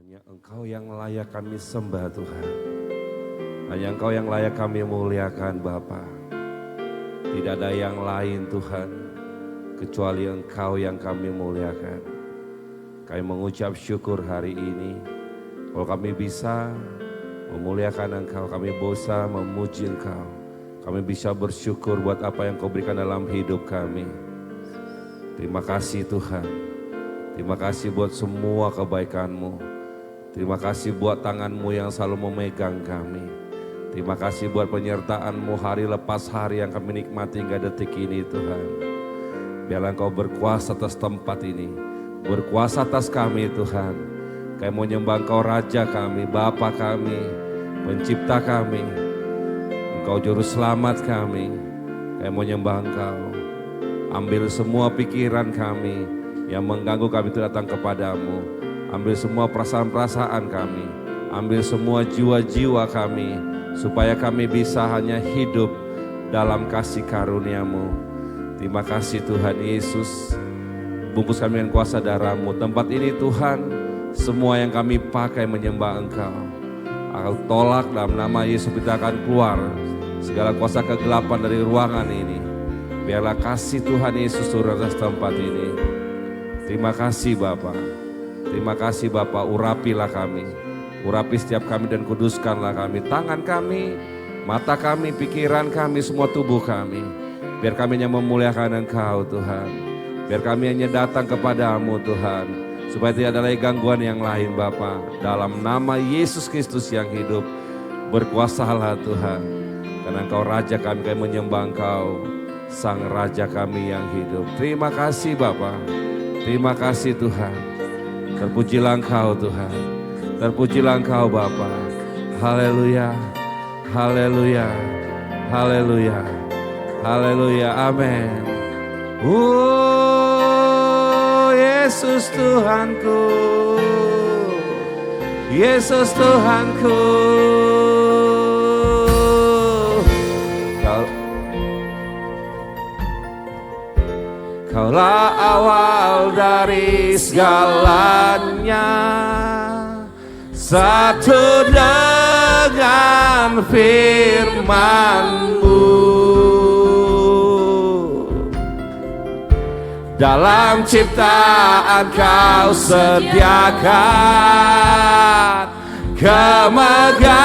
Hanya Engkau yang layak kami sembah Tuhan. Hanya Engkau yang layak kami muliakan Bapa. Tidak ada yang lain Tuhan, kecuali Engkau yang kami muliakan. Kami mengucap syukur hari ini. Kalau kami bisa memuliakan Engkau, kami bisa memuji Engkau. Kami bisa bersyukur buat apa yang Kau berikan dalam hidup kami. Terima kasih Tuhan. Terima kasih buat semua kebaikan-Mu. Terima kasih buat tangan-Mu yang selalu memegang kami. Terima kasih buat penyertaan-Mu hari lepas hari yang kami nikmati hingga detik ini Tuhan. Biarlah Engkau berkuasa atas tempat ini. Berkuasa atas kami Tuhan. Kami mau nyembah Engkau Raja kami, Bapa kami, Pencipta kami. Engkau Juru Selamat kami. Kami mau nyembah Engkau. Ambil semua pikiran kami yang mengganggu kami itu datang kepadamu. Ambil semua perasaan-perasaan kami. Ambil semua jiwa-jiwa kami. Supaya kami bisa hanya hidup dalam kasih karunia-Mu. Terima kasih Tuhan Yesus. Bungkus kami dengan kuasa darah-Mu. Tempat ini Tuhan, semua yang kami pakai menyembah Engkau. Aku tolak dalam nama Yesus, kita akan keluar segala kuasa kegelapan dari ruangan ini. Biarlah kasih Tuhan Yesus turun atas tempat ini. Terima kasih Bapa. Terima kasih Bapa, urapilah kami. Urapi setiap kami dan kuduskanlah kami. Tangan kami, mata kami, pikiran kami, semua tubuh kami. Biar kami hanya memuliakan Engkau Tuhan. Biar kami hanya datang kepadamu Tuhan. Supaya tidak ada lagi gangguan yang lain Bapa. Dalam nama Yesus Kristus yang hidup, berkuasalah Tuhan. Karena Engkau Raja kami menyembah Engkau. Sang Raja kami yang hidup. Terima kasih Bapa. Terima kasih Tuhan. Terpujilah Engkau Tuhan. Terpujilah Engkau Bapa. Haleluya. Haleluya. Haleluya. Haleluya. Amin. Yesus Tuhanku. Yesus Tuhanku. Kaulah awal dari segalanya, satu dengan firman-Mu. Dalam ciptaan Kau sediakan kemegahan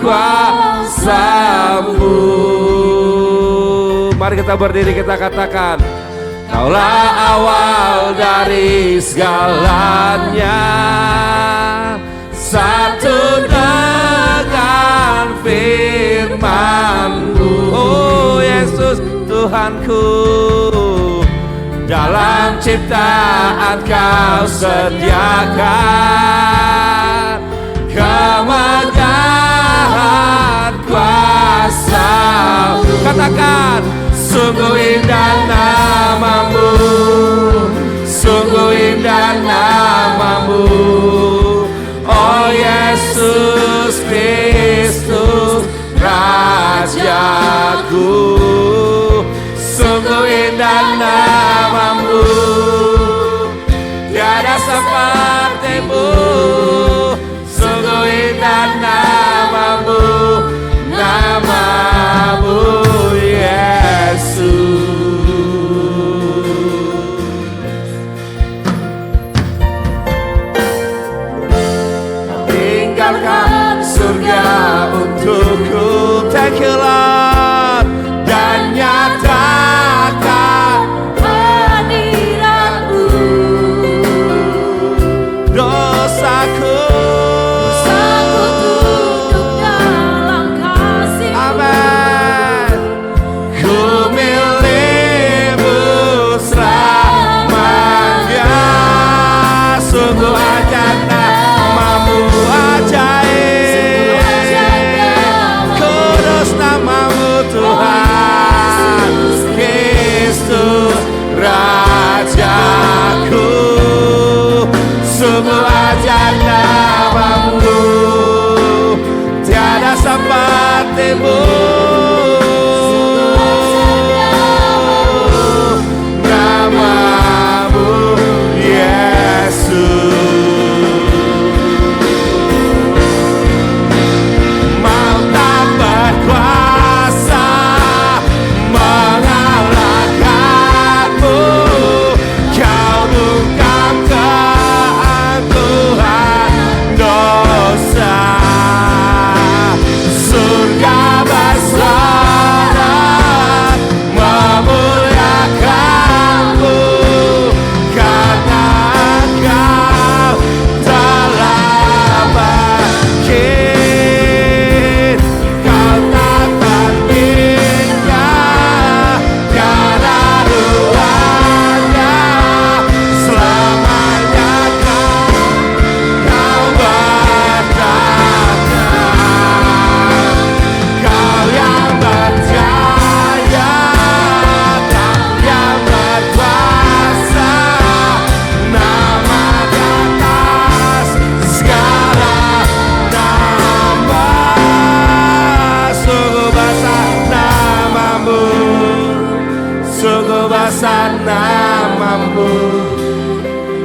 kuasa-Mu. Mari kita berdiri, kita katakan, Kaulah awal dari segalanya, satu dengan firman-Mu. Oh Yesus Tuhanku, dalam ciptaan Kau sediakan kemegahan kuasa. Katakan, sungguh indah nama-Mu, sungguh indah nama-Mu, oh Yesus Kristus Rajaku. Sungguh indah nama-Mu, tiada seperti-Mu. Sungguh indah nama-Mu, nama-Mu Yesus. Tinggalkan surga untukku, tekilat dan nyatakan hadirat-Mu. Dosaku tunduk dalam kasih. Amin. Ku milik-Mu selamanya. Sungguh ajaib nama-Mu, ajaib. Kudus nama-Mu Tuhan. Kristus Rajaku. Sungguh ajaib nama-Mu, tiada seperti-Mu. Nama-Mu Yesus.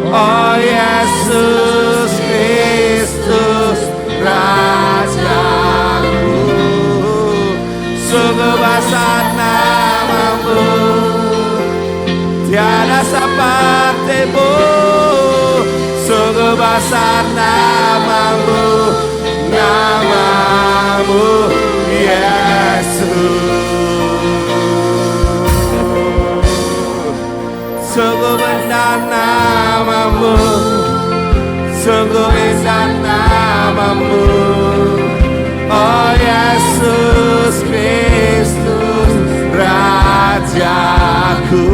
Oh Yesus Kristus Rajaku, sungguh besar namamu, tiada sepertimu, sungguh besar namamu, namamu Yesus. Sungguh benar namamu, sungguh indah namamu, oh Yesus Kristus Rajaku,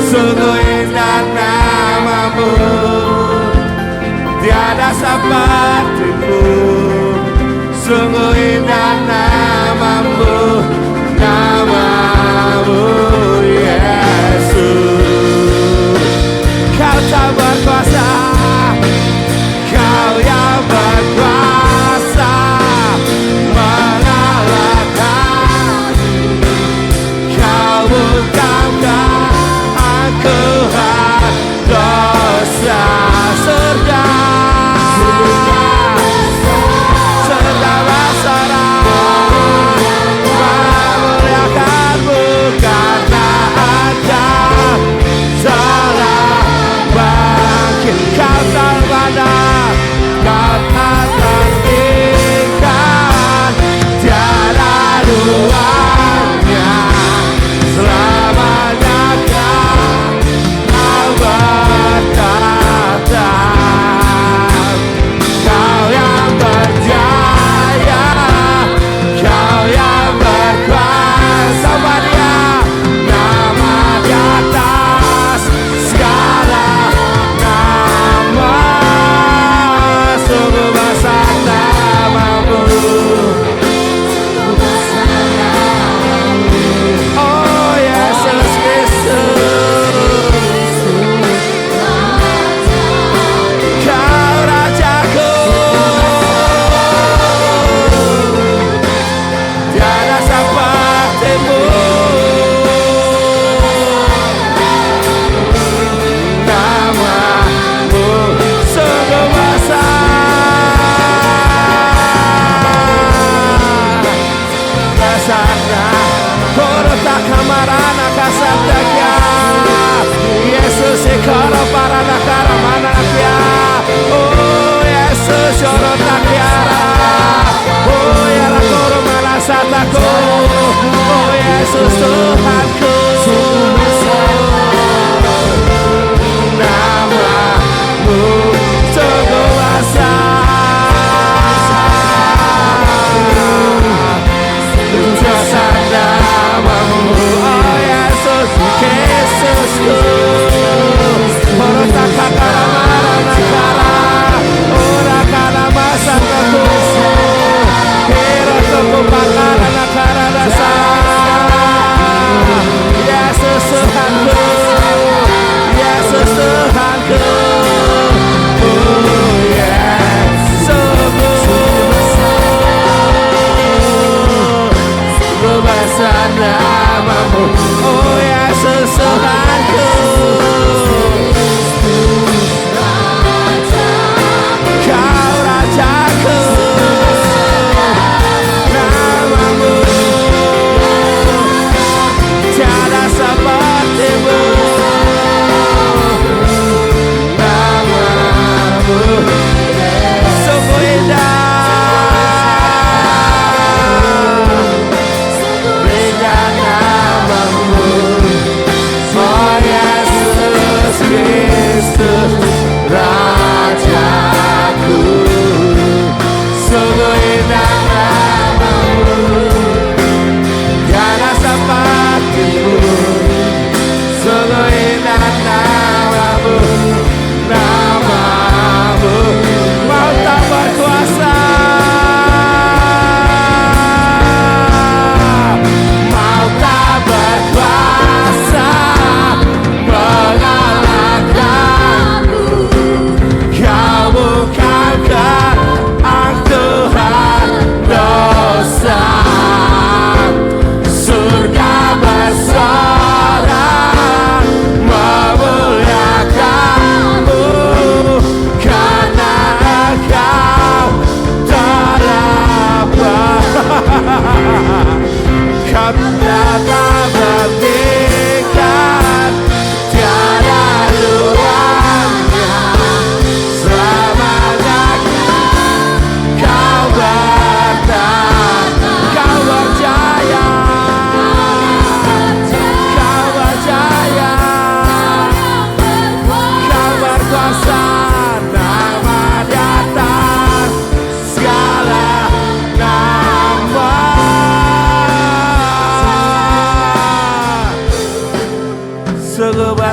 sungguh indah namamu, tiada sepertimu, sungguh indah namamu, namamu Kau tak berkuasa, Kau yang berkuasa mengalahkan. Kau bukankah Tuhan dosa surga, surga bersorak memuliakanmu karena ada telah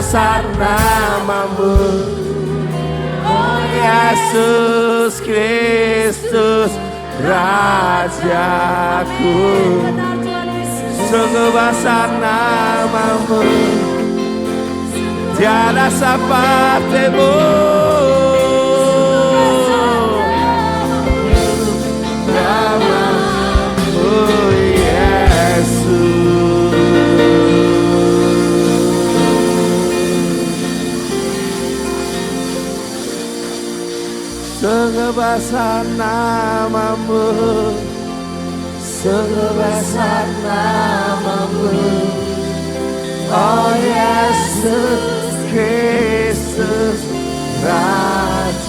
besar namamu, oh Yesus Kristus Rajaku. Sungguh besar namamu, tiada sepertimu. Namamu Yesus. Sungguh besar namamu, sungguh besar namamu, oh Yesus Kristus Rajaku.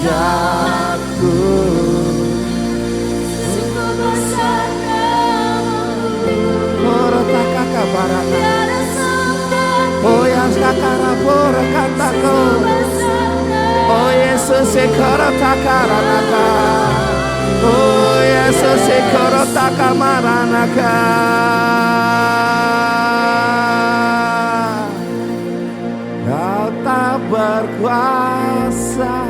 Sungguh besar namamu, Orotakaka baraka, tiada sepertimu. oh Yaskakara borakatako, oh Yesus Ekorotakaraka, oh Yesus Ekorotakamaraka. Kau tak berkuasa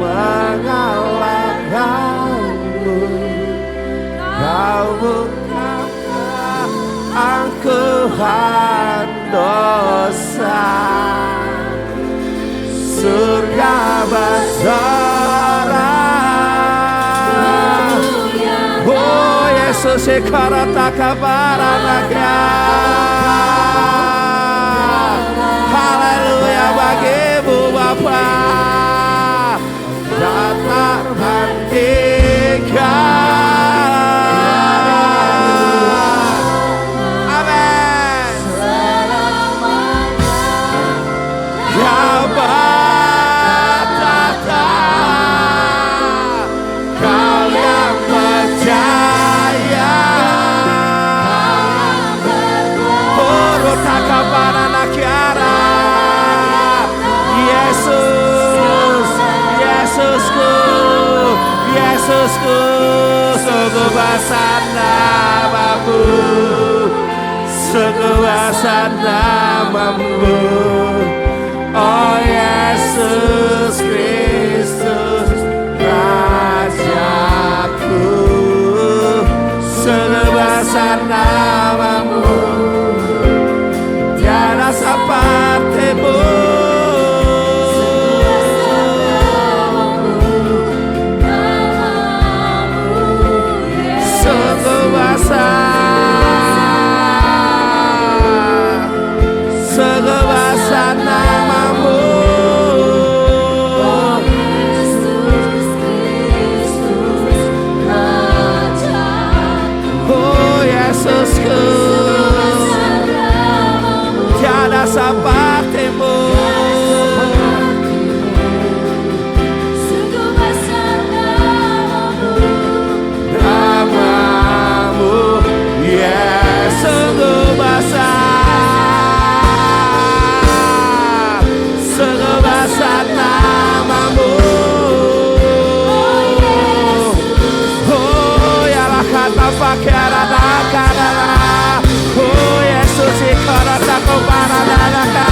mengalahkanmu, kau bukan angkuhan dosa. Surga bersorak, oh Yesus Ekorotakaraka. Haleluya bagimu Bapa, tak terhentikan. Amin. Kau bertata, kau yang percaya. Orotakabara. Yesus, Yesusku, Yesusku, sungguh besar namamu, sungguh besar namamu, oh Yesus Kristus Rajaku. Sungguh besar namamu, tiada sepertimu. Sungguh besar namamu, oh Yesusku, tiada sepertimu. Namamu Yesus, sungguh besar, sungguh besar namamu, oh yalah kata pakai oh Yesus Ikorotako Paranaka,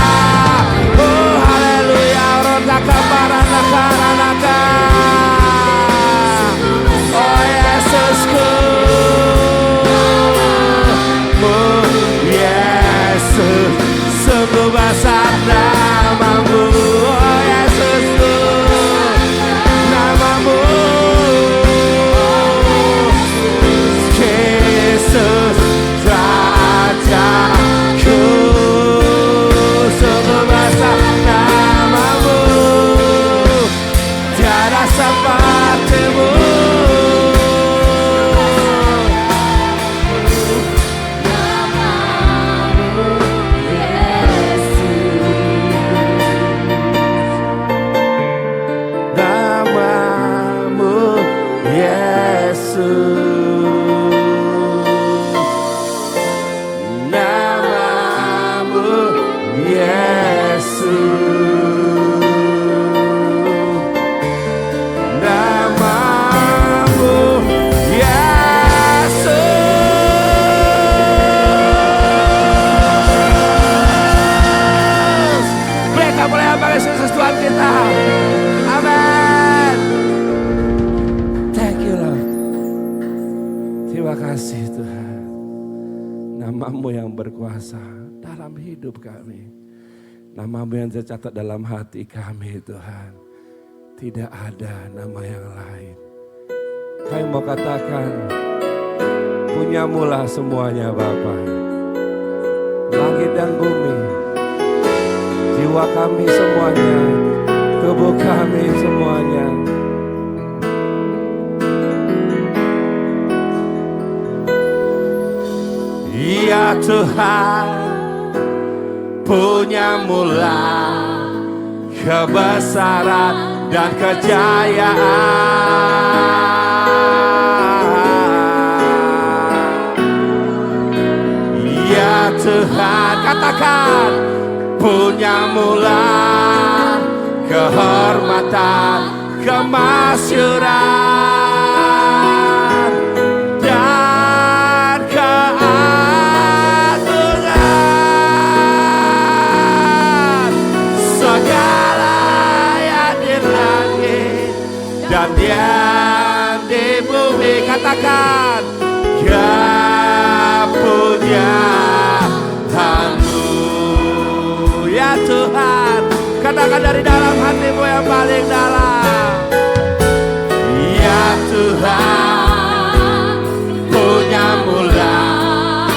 oh haleluya Rotaka Paranaka, oh Yesusku, oh Yesus, sungguh besar namamu, oh Yesusku, namamu Yesus Rajaku. Sungguh besar namamu, tiada kasih Tuhan. Nama-Mu yang berkuasa dalam hidup kami. Nama-Mu yang tercatat dalam hati kami Tuhan. Tidak ada nama yang lain. Kami mau katakan, punya-Mu lah semuanya Bapa. Langit dan bumi, jiwa kami semuanya, tubuh kami semuanya. Ya Tuhan, punya-Mu lah kebesaran dan kejayaan. Ya Tuhan, katakan, punya-Mu lah kehormatan, kemasyuran, dan keagungan. Segala yang di langit dan yang di bumi, katakan, kepunyaan-Mu. Ya Tuhan, katakan dari dalam hati-Mu yang paling dalam. Ya Tuhan, punya-Mu lah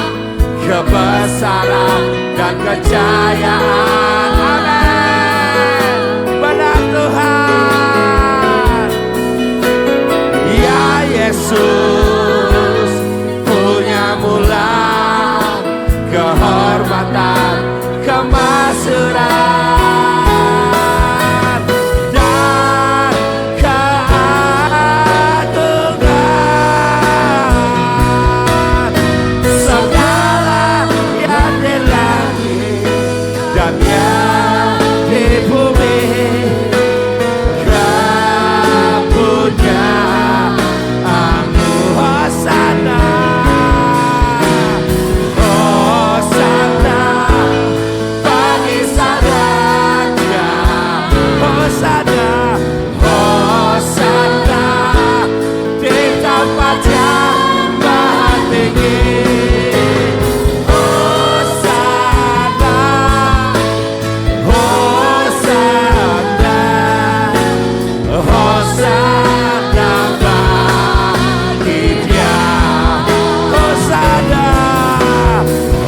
kebesaran dan kejayaan. Amin. Benar Tuhan. Ya Yesus, punya-Mu lah kehormatan, kemasyuran, dan keagungan. Segala yang di langit dan yang di bumi, kepunyaan-Mu. Hosana, Hosana bagi sang raja. Hosana, Hosana di tempat yang maha tinggi. Hosana, Hosana, Hosana bagi Dia. Hosana,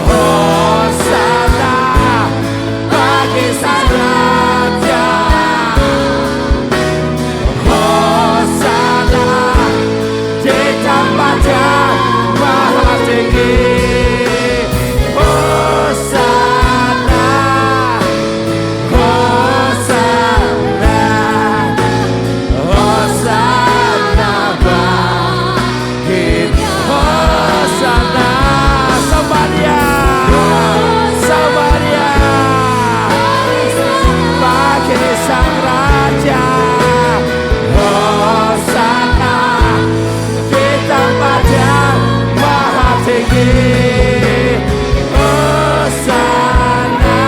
Hosana bagi sang raja. Hosana di tempat yang maha tinggi. Hosana, Hosana, Hosana bagi Hosana. Samaria, Samaria bagi sang raja. Hosana di tempat yang maha tinggi. Hosana,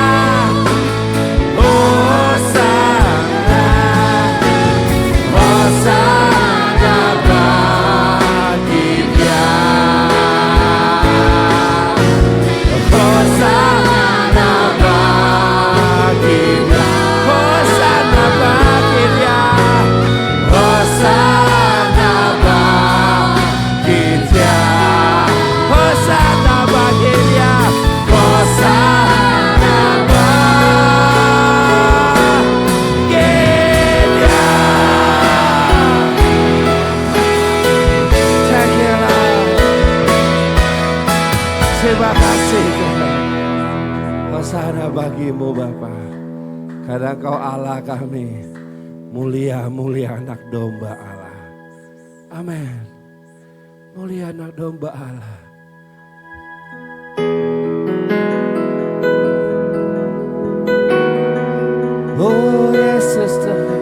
Hosana, Hosana bagi Dia. Hosana bagi Dia. Hosana bagi Dia. Hosana bagi Dia. Hosana bagi Dia. Hosana bagi Dia. Thank you, Lord. Terima kasih Tuhan. Hosana bagi-Mu Bapa. Karena Kau Allah kami. Mulia-mulia anak domba Allah. Amin. Mulia anak domba Allah. Oh Yesus Tuhan.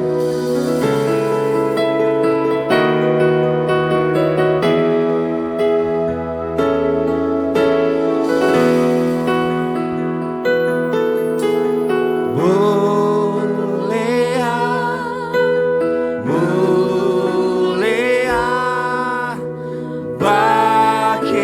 Mulia, mulia bagi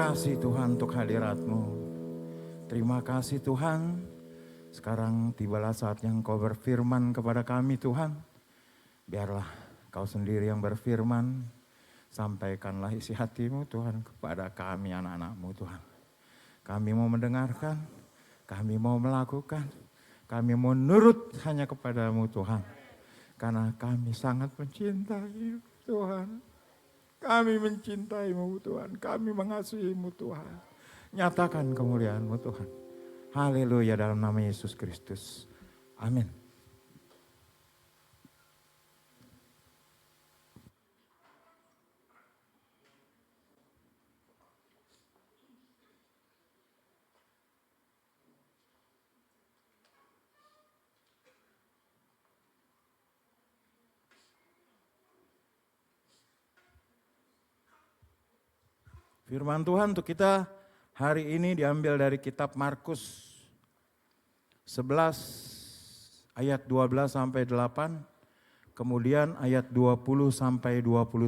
kasih Tuhan untuk hadirat-Mu. Terima kasih Tuhan. Sekarang tibalah saatnya Engkau berfirman kepada kami Tuhan. Biarlah Kau sendiri yang berfirman. Sampaikanlah isi hati-Mu Tuhan kepada kami anak-anak-Mu Tuhan. Kami mau mendengarkan, kami mau melakukan, kami mau nurut hanya kepada-Mu Tuhan. Karena kami sangat mencintai Tuhan. Kami mencintai-Mu Tuhan, kami mengasihi-Mu Tuhan. Nyatakan kemuliaan-Mu Tuhan. Haleluya dalam nama Yesus Kristus. Amin. Firman Tuhan untuk kita hari ini diambil dari kitab Markus 11 ayat 12 sampai 8, kemudian ayat 20 sampai 21.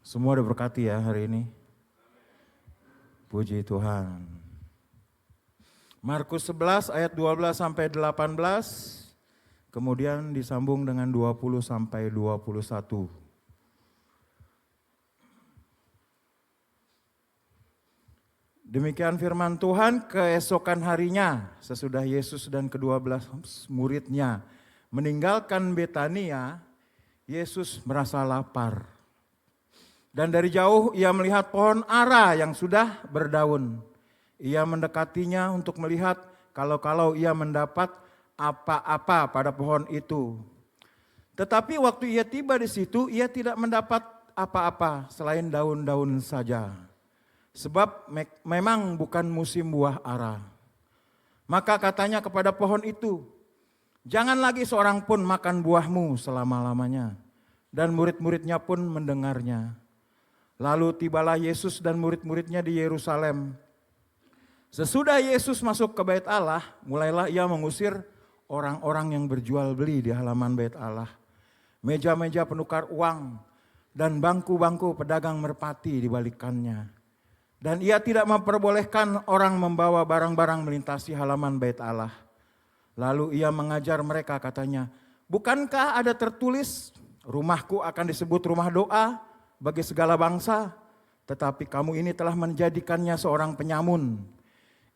Semua diberkati ya hari ini. Puji Tuhan. Markus 11 ayat 12 sampai 18. Kemudian disambung dengan 20 sampai 21. Demikian firman Tuhan, keesokan harinya sesudah Yesus dan ke-12 muridnya meninggalkan Betania, Yesus merasa lapar. Dan dari jauh ia melihat pohon ara yang sudah berdaun. Ia mendekatinya untuk melihat kalau ia mendapat apa-apa pada pohon itu. Tetapi waktu ia tiba di situ, ia tidak mendapat apa-apa selain daun-daun saja. Sebab memang bukan musim buah ara. Maka katanya kepada pohon itu, jangan lagi seorang pun makan buahmu selama-lamanya. Dan murid-muridnya pun mendengarnya. Lalu tibalah Yesus dan murid-muridnya di Yerusalem. Sesudah Yesus masuk ke bait Allah, mulailah ia mengusir orang-orang yang berjual beli di halaman bait Allah. Meja-meja penukar uang dan bangku-bangku pedagang merpati dibalikannya. Dan ia tidak memperbolehkan orang membawa barang-barang melintasi halaman bait Allah. Lalu ia mengajar mereka katanya, bukankah ada tertulis, rumahku akan disebut rumah doa bagi segala bangsa, tetapi kamu ini telah menjadikannya seorang penyamun.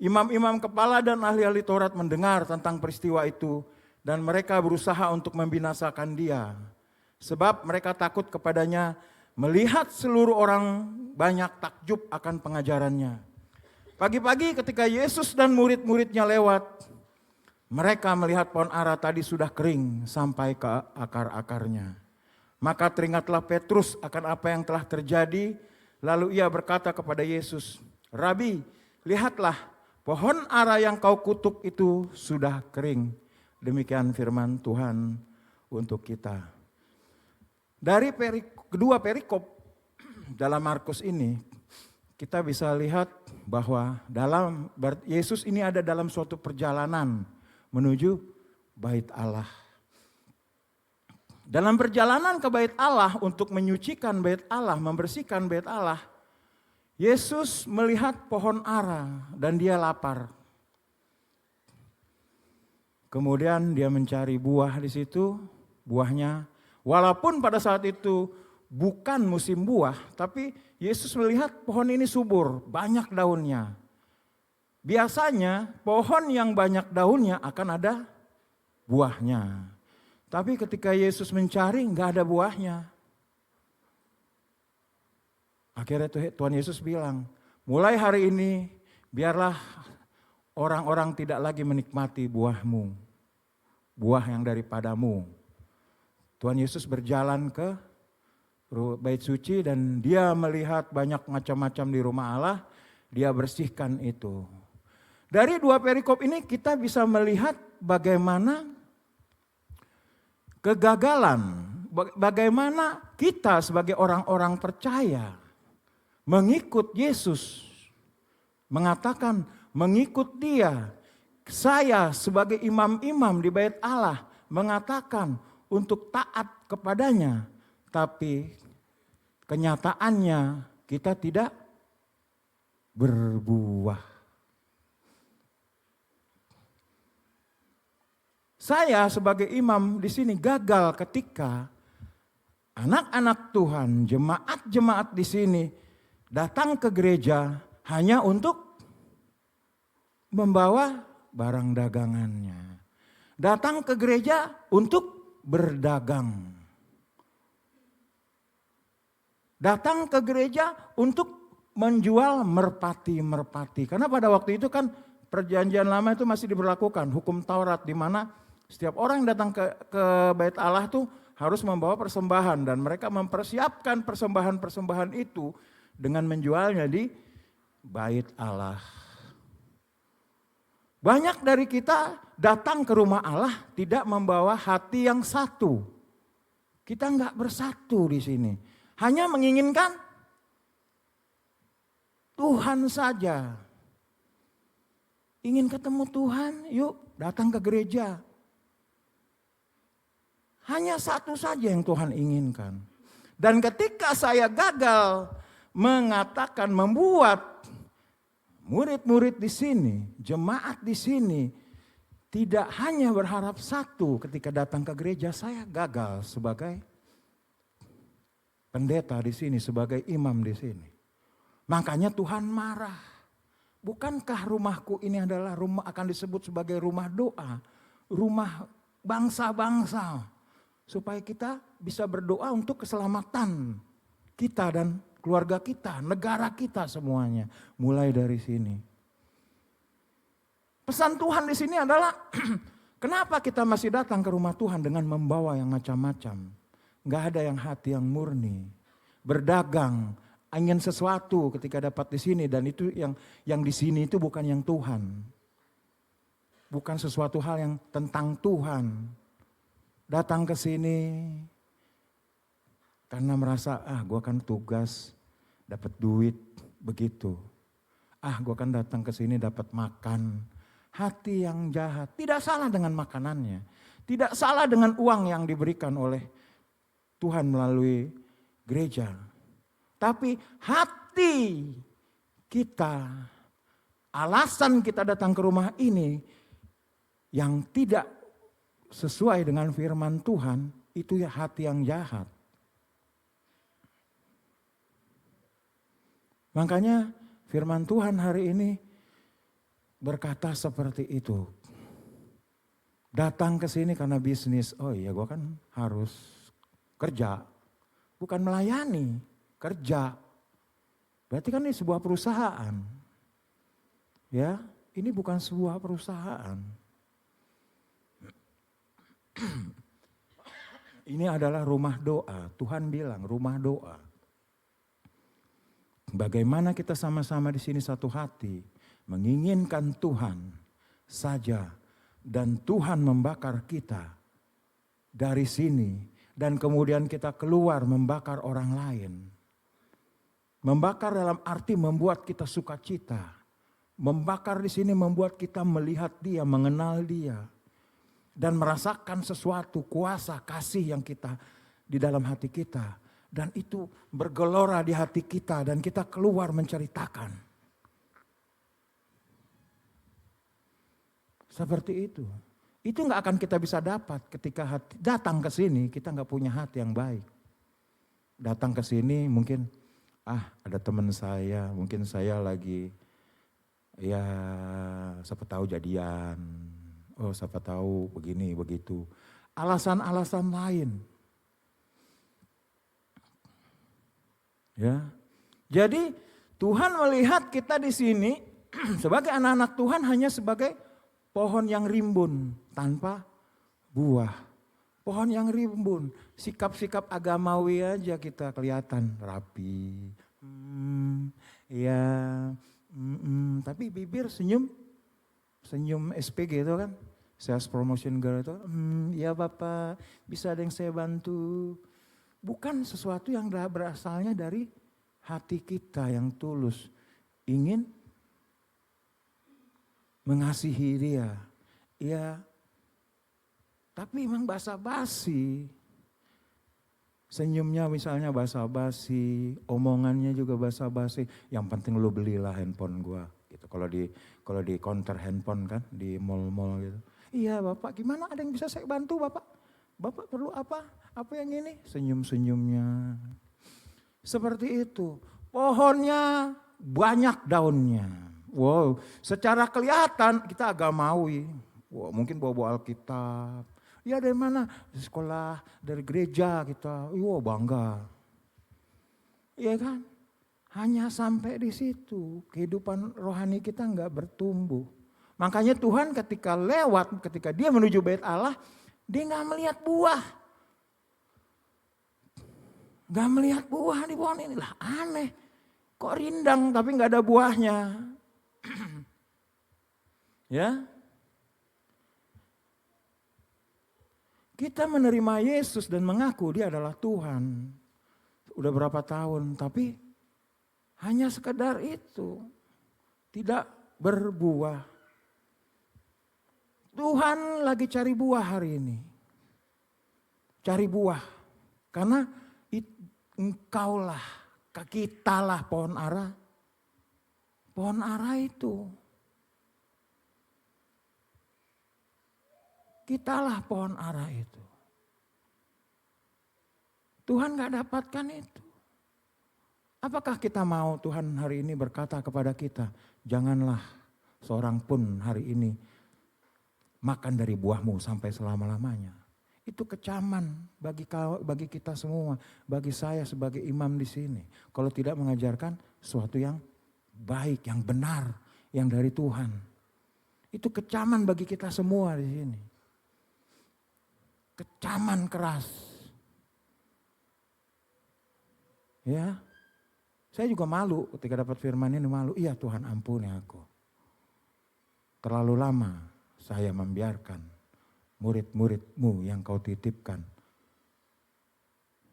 Imam-imam kepala dan ahli-ahli Taurat mendengar tentang peristiwa itu dan mereka berusaha untuk membinasakan dia. Sebab mereka takut kepadanya melihat seluruh orang banyak takjub akan pengajarannya. Pagi-pagi ketika Yesus dan murid-muridnya lewat, mereka melihat pohon ara tadi sudah kering sampai ke akar-akarnya. Maka teringatlah Petrus akan apa yang telah terjadi, lalu ia berkata kepada Yesus, Rabi, lihatlah, pohon ara yang kau kutuk itu sudah kering. Demikian firman Tuhan untuk kita. Dari kedua perikop dalam Markus ini, kita bisa lihat bahwa Yesus ini ada dalam suatu perjalanan menuju bait Allah. Dalam perjalanan ke bait Allah untuk menyucikan bait Allah, membersihkan bait Allah, Yesus melihat pohon ara dan dia lapar. Kemudian dia mencari buah di situ, buahnya walaupun pada saat itu bukan musim buah, tapi Yesus melihat pohon ini subur, banyak daunnya. Biasanya pohon yang banyak daunnya akan ada buahnya. Tapi ketika Yesus mencari nggak ada buahnya. Akhirnya Tuhan Yesus bilang, mulai hari ini biarlah orang-orang tidak lagi menikmati buahmu, buah yang daripadamu. Tuhan Yesus berjalan ke bait suci dan dia melihat banyak macam-macam di rumah Allah, dia bersihkan itu. Dari dua perikop ini kita bisa melihat bagaimana kegagalan, bagaimana kita sebagai orang-orang percaya mengikut Yesus, mengatakan mengikut dia. Saya sebagai imam-imam di bait Allah mengatakan untuk taat kepadanya, tapi kenyataannya kita tidak berbuah. Saya sebagai imam di sini gagal ketika anak-anak Tuhan, jemaat-jemaat di sini datang ke gereja hanya untuk membawa barang dagangannya. Datang ke gereja untuk berdagang. Datang ke gereja untuk menjual merpati-merpati. Karena pada waktu itu kan perjanjian lama itu masih diberlakukan. Hukum Taurat di mana setiap orang yang datang ke bait Allah tuh harus membawa persembahan. Dan mereka mempersiapkan persembahan-persembahan itu dengan menjualnya di bait Allah. Banyak dari kita datang ke rumah Allah tidak membawa hati yang satu. Kita enggak bersatu di sini. Hanya menginginkan Tuhan saja. Ingin ketemu Tuhan, yuk datang ke gereja. Hanya satu saja yang Tuhan inginkan. Dan ketika saya gagal mengatakan, membuat murid-murid di sini, jemaat di sini tidak hanya berharap satu ketika datang ke gereja, saya gagal sebagai pendeta di sini, sebagai imam di sini. Makanya Tuhan marah. Bukankah rumahku ini adalah rumah, akan disebut sebagai rumah doa, rumah bangsa-bangsa, supaya kita bisa berdoa untuk keselamatan kita dan keluarga kita, negara kita semuanya. Mulai dari sini. Pesan Tuhan di sini adalah kenapa kita masih datang ke rumah Tuhan dengan membawa yang macam-macam. Gak ada yang hati yang murni. Berdagang, ingin sesuatu ketika dapat di sini, dan itu yang di sini itu bukan yang Tuhan. Bukan sesuatu hal yang tentang Tuhan. Datang ke sini karena merasa gue akan tugas dapat duit begitu. Gue akan datang ke sini dapat makan. Hati yang jahat. Tidak salah dengan makanannya. Tidak salah dengan uang yang diberikan oleh Tuhan melalui gereja. Tapi hati kita, alasan kita datang ke rumah ini yang tidak sesuai dengan firman Tuhan, itu ya hati yang jahat. Makanya firman Tuhan hari ini berkata seperti itu. Datang ke sini karena bisnis, oh iya gue kan harus kerja, bukan melayani. Kerja, berarti kan ini sebuah perusahaan. Ya, ini bukan sebuah perusahaan. Ini adalah rumah doa. Tuhan bilang rumah doa. Bagaimana kita sama-sama di sini satu hati, menginginkan Tuhan saja, dan Tuhan membakar kita dari sini, dan kemudian kita keluar membakar orang lain. Membakar dalam arti membuat kita sukacita. Membakar di sini membuat kita melihat Dia, mengenal Dia. Dan merasakan sesuatu kuasa kasih yang kita di dalam hati kita. Dan itu bergelora di hati kita dan kita keluar menceritakan. Seperti itu. Itu gak akan kita bisa dapat ketika datang ke sini kita gak punya hati yang baik. Datang ke sini mungkin ada teman saya, mungkin saya lagi ya siapa tahu jadian, siapa tahu begini begitu. Alasan-alasan lain. Ya. Jadi Tuhan melihat kita di sini sebagai anak-anak Tuhan hanya sebagai pohon yang rimbun tanpa buah. Pohon yang rimbun, sikap-sikap agamawi aja kita kelihatan rapi. Tapi bibir senyum SPG itu kan, sales promotion girl itu. Ya Bapak, bisa ada yang saya bantu. Bukan sesuatu yang berasalnya dari hati kita yang tulus, ingin mengasihi Dia. Ya, Tapi emang basa-basi. Senyumnya misalnya basa-basi, omongannya juga basa-basi. Yang penting lu belilah handphone gua gitu. Kalau di counter handphone kan di mall-mall gitu. Iya Bapak, gimana ada yang bisa saya bantu Bapak? Bapak perlu apa? Apa yang ini? Senyum-senyumnya. Seperti itu. Pohonnya banyak daunnya. Wow, secara kelihatan kita agamawi. Wow, mungkin bawa-bawa Alkitab. Ya dari mana? Dari sekolah, dari gereja kita. Wow, bangga. Iya kan? Hanya sampai di situ. Kehidupan rohani kita enggak bertumbuh. Makanya Tuhan ketika dia menuju bait Allah, dia enggak melihat buah. Enggak melihat buah di pohon ini. Lah aneh. Kok rindang tapi enggak ada buahnya. Ya. Kita menerima Yesus dan mengaku dia adalah Tuhan. Udah berapa tahun, tapi hanya sekedar itu. Tidak berbuah. Tuhan lagi cari buah hari ini. Cari buah. Karena engkaulah, kitalah pohon ara. Pohon ara itu. Kitalah pohon ara itu. Tuhan gak dapatkan itu. Apakah kita mau Tuhan hari ini berkata kepada kita, janganlah seorang pun hari ini makan dari buahmu sampai selama-lamanya. Itu kecaman bagi kita semua, bagi saya sebagai imam di sini. Kalau tidak mengajarkan sesuatu yang baik, yang benar, yang dari Tuhan. Itu kecaman bagi kita semua di sini. Kecaman keras. Ya. Saya juga malu ketika dapat firman ini, malu. Iya Tuhan, ampuni aku. Terlalu lama saya membiarkan murid-murid-mu yang kau titipkan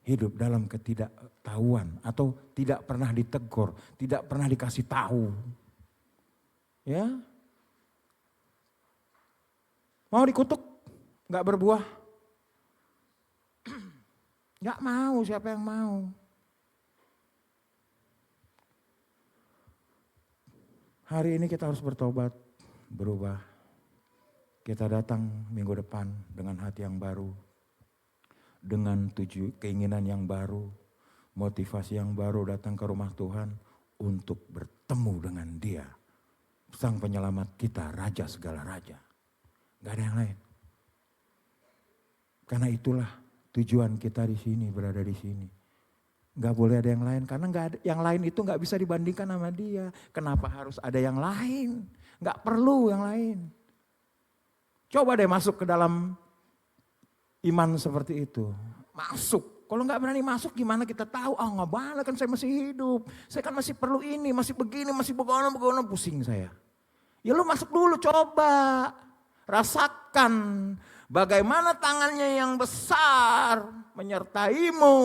hidup dalam ketidaktahuan atau tidak pernah ditegur, tidak pernah dikasih tahu. Ya. Mau dikutuk, gak berbuah. Gak mau, siapa yang mau? Hari ini kita harus bertobat, berubah. Kita datang minggu depan dengan hati yang baru. Dengan keinginan yang baru, motivasi yang baru datang ke rumah Tuhan untuk bertemu dengan Dia. Sang penyelamat kita, Raja segala Raja. Gak ada yang lain. Karena itulah tujuan kita di sini, berada di sini. Gak boleh ada yang lain, karena yang lain itu gak bisa dibandingkan sama Dia. Kenapa harus ada yang lain? Gak perlu yang lain. Coba deh masuk ke dalam iman seperti itu. Masuk. Kalau gak berani masuk gimana kita tahu? Gak boleh kan saya masih hidup. Saya kan masih perlu ini, masih begini, masih begono, pusing saya. Ya lu masuk dulu, coba. Rasakan bagaimana tangannya yang besar menyertaimu,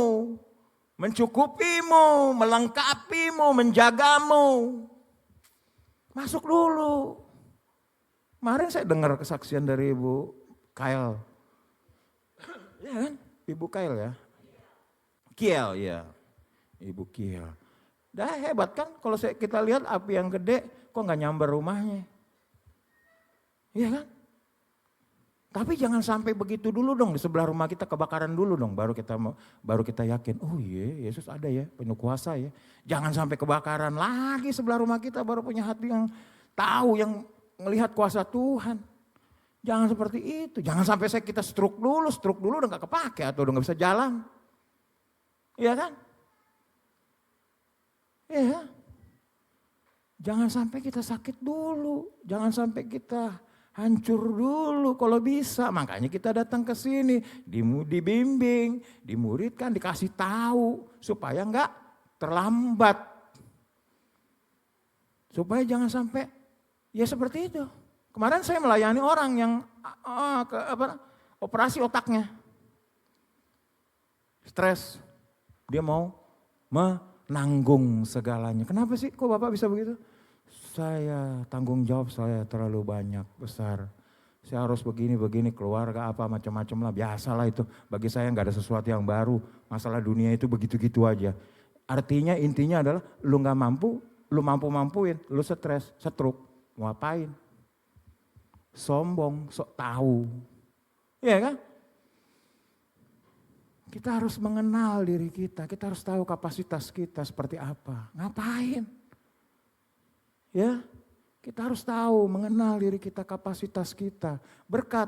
mencukupimu, melengkapimu, menjagamu. Masuk dulu. Kemarin saya dengar kesaksian dari Ibu Kail. Ya kan? Ibu Kail ya. Kiel ya. Ibu Kiel. Dah hebat kan kalau kita lihat api yang gede kok gak nyambar rumahnya. Iya kan? Tapi jangan sampai begitu dulu dong, di sebelah rumah kita kebakaran dulu dong, baru kita yakin, oh iya Yesus ada ya, penuh kuasa ya. Jangan sampai kebakaran lagi sebelah rumah kita, baru punya hati yang tahu, yang melihat kuasa Tuhan. Jangan seperti itu, jangan sampai kita stroke dulu udah gak kepake atau udah gak bisa jalan. Iya kan? Iya. Jangan sampai kita sakit dulu, jangan sampai kita hancur dulu kalau bisa. Makanya kita datang ke sini, dibimbing, dimuridkan, dikasih tahu supaya enggak terlambat. Supaya jangan sampai ya seperti itu. Kemarin saya melayani orang yang operasi otaknya. Stres. Dia mau menanggung segalanya. Kenapa sih kok Bapak bisa begitu? Saya tanggung jawab saya terlalu banyak, besar. saya harus begini, keluarga apa, macam-macam lah, biasalah itu. Bagi saya nggak ada sesuatu yang baru, masalah dunia itu begitu-gitu aja. Artinya intinya adalah lu nggak mampu, lu mampu-mampuin, lu stres, stroke, mau apain? Sombong, sok tahu. Iya kan? Kita harus mengenal diri kita harus tahu kapasitas kita seperti apa. Ngapain? Ya, kita harus tahu, mengenal diri kita, kapasitas kita. Berkat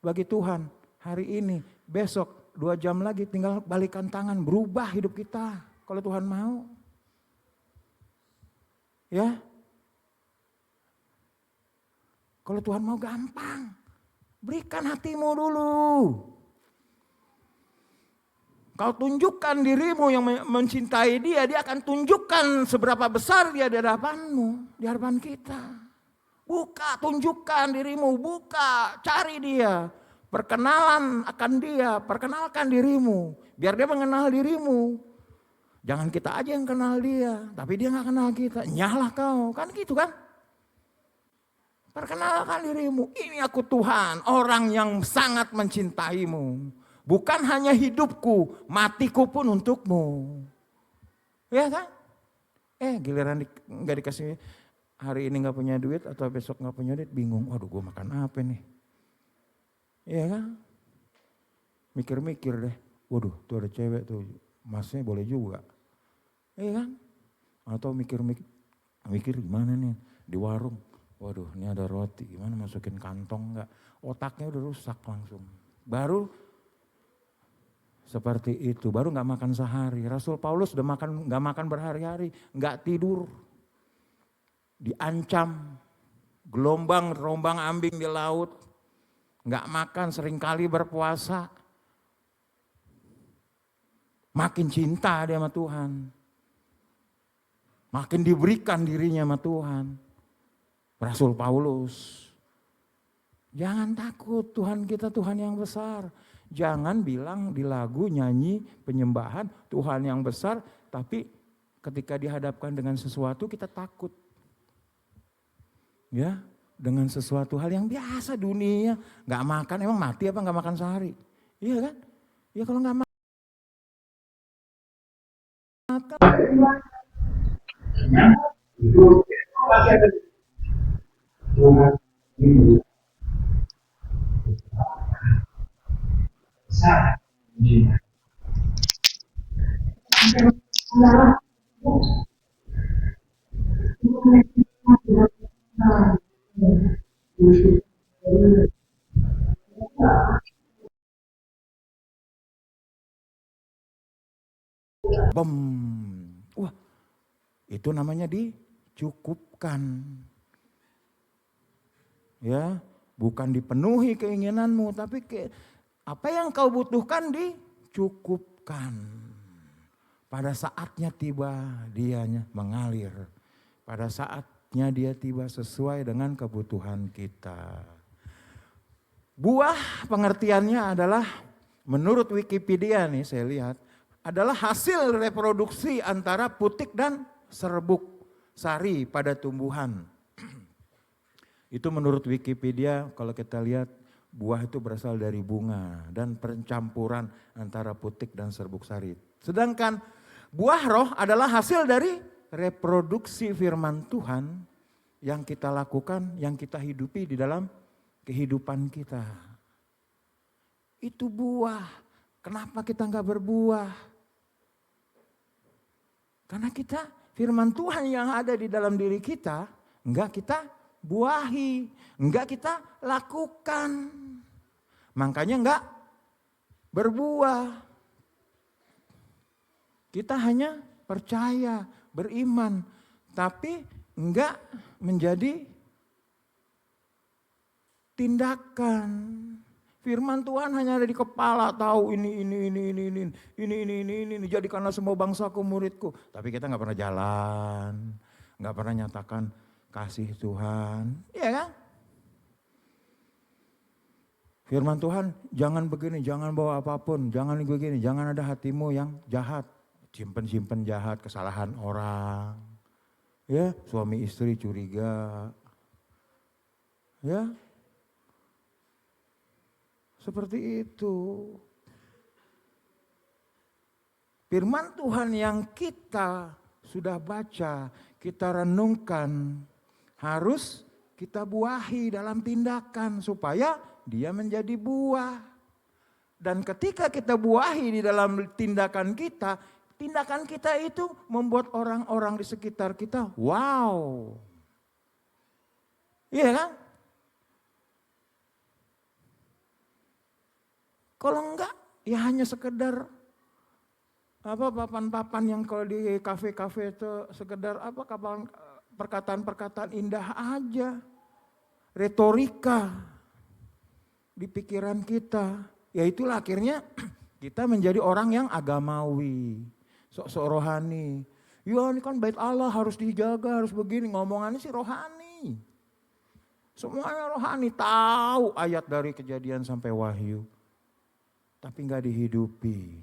bagi Tuhan hari ini, besok 2 jam lagi tinggal balikan tangan, berubah hidup kita. Kalau Tuhan mau. Ya. Kalau Tuhan mau gampang. Berikan hatimu dulu. Kau tunjukkan dirimu yang mencintai dia akan tunjukkan seberapa besar dia di hadapanmu, di hadapan kita. Buka, tunjukkan dirimu, buka, cari dia. Perkenalan akan dia, perkenalkan dirimu, biar dia mengenal dirimu. Jangan kita aja yang kenal dia, tapi dia gak kenal kita, nyalah kau, kan gitu kan. Perkenalkan dirimu, ini aku Tuhan, orang yang sangat mencintaimu. Bukan hanya hidupku, matiku pun untukmu. Ya kan? Giliran gak dikasih, hari ini gak punya duit atau besok gak punya duit, bingung. Waduh, gue makan apa nih? Ya kan? Mikir-mikir deh. Waduh, tuh ada cewek tuh, masnya boleh juga. Ya kan? Atau mikir gimana nih di warung. Waduh, ini ada roti, gimana masukin kantong enggak? Otaknya udah rusak langsung. Baru seperti itu, baru nggak makan sehari. Rasul Paulus udah nggak makan berhari-hari, nggak tidur, diancam, gelombang rombang ambing di laut, nggak makan, seringkali berpuasa, makin cinta dia sama Tuhan, makin diberikan dirinya sama Tuhan. Rasul Paulus, jangan takut, Tuhan kita Tuhan yang besar. Jangan bilang di lagu nyanyi penyembahan Tuhan yang besar, tapi ketika dihadapkan dengan sesuatu kita takut. Ya, dengan sesuatu hal yang biasa dunia, nggak makan, emang mati apa nggak makan sehari? Iya kan? Ya kalau nggak makan. Wah, itu namanya dicukupkan. Ya, bukan dipenuhi keinginanmu, tapi apa yang kau butuhkan dicukupkan. Pada saatnya tiba dianya mengalir. Pada saatnya dia tiba sesuai dengan kebutuhan kita. Buah pengertiannya adalah menurut Wikipedia nih saya lihat, adalah hasil reproduksi antara putik dan serbuk sari pada tumbuhan. Itu menurut Wikipedia, kalau kita lihat buah itu berasal dari bunga dan pencampuran antara putik dan serbuk sari. Sedangkan buah roh adalah hasil dari reproduksi firman Tuhan yang kita lakukan, yang kita hidupi di dalam kehidupan kita. Itu buah. Kenapa kita enggak berbuah? Karena kita firman Tuhan yang ada di dalam diri kita enggak kita buahi, enggak kita lakukan. Makanya enggak berbuah. Kita hanya percaya, beriman, tapi enggak menjadi tindakan. Firman Tuhan hanya ada di kepala, tahu ini, jadikanlah semua bangsaku muridku. Tapi kita nggak pernah jalan, nggak pernah nyatakan kasih Tuhan, iya kan? Firman Tuhan, jangan begini, jangan bawa apapun, jangan begini, jangan ada hatimu yang jahat, simpen jahat, kesalahan orang, ya suami istri curiga, ya. Seperti itu. Firman Tuhan yang kita sudah baca, kita renungkan, harus kita buahi dalam tindakan supaya dia menjadi buah. Dan ketika kita buahi di dalam tindakan kita itu membuat orang-orang di sekitar kita, wow. Iya kan? Kalau enggak, ya hanya sekedar papan-papan yang kalau di kafe-kafe itu sekedar perkataan-perkataan indah aja. Retorika di pikiran kita. Ya itulah akhirnya kita menjadi orang yang agamawi, sok-sok rohani. Ya ini kan bait Allah harus dijaga, harus begini, ngomongannya sih rohani. Semuanya rohani, tahu ayat dari Kejadian sampai Wahyu. Tapi enggak dihidupi.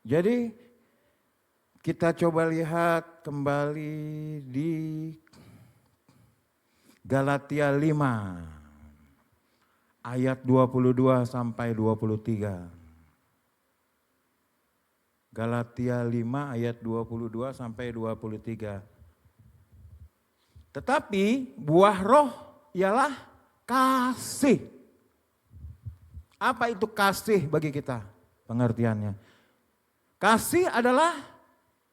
Jadi kita coba lihat kembali di Galatia 5 ayat 22 sampai 23. Galatia 5 ayat 22 sampai 23. Tetapi buah roh ialah kasih. Apa itu kasih bagi kita? Pengertiannya. Kasih adalah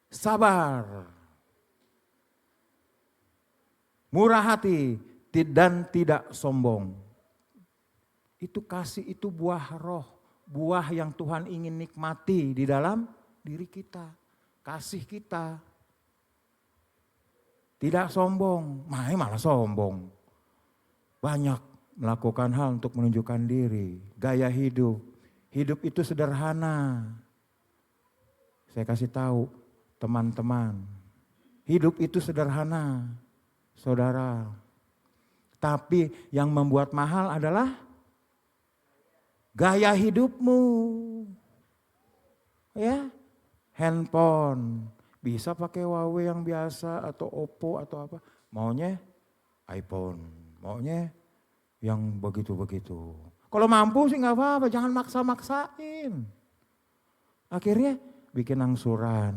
sabar, murah hati, dan tidak sombong. Itu kasih, itu buah roh. Buah yang Tuhan ingin nikmati di dalam diri kita. Kasih kita. Tidak sombong, malah sombong. Banyak melakukan hal untuk menunjukkan diri. Gaya hidup. Hidup itu sederhana. Saya kasih tahu teman-teman. Hidup itu sederhana, saudara. Tapi yang membuat mahal adalah gaya hidupmu. Ya, handphone. Bisa pakai Huawei yang biasa atau Oppo atau apa. Maunya iPhone. Maunya yang begitu-begitu. Kalau mampu sih gak apa-apa, jangan maksa-maksain. Akhirnya bikin angsuran.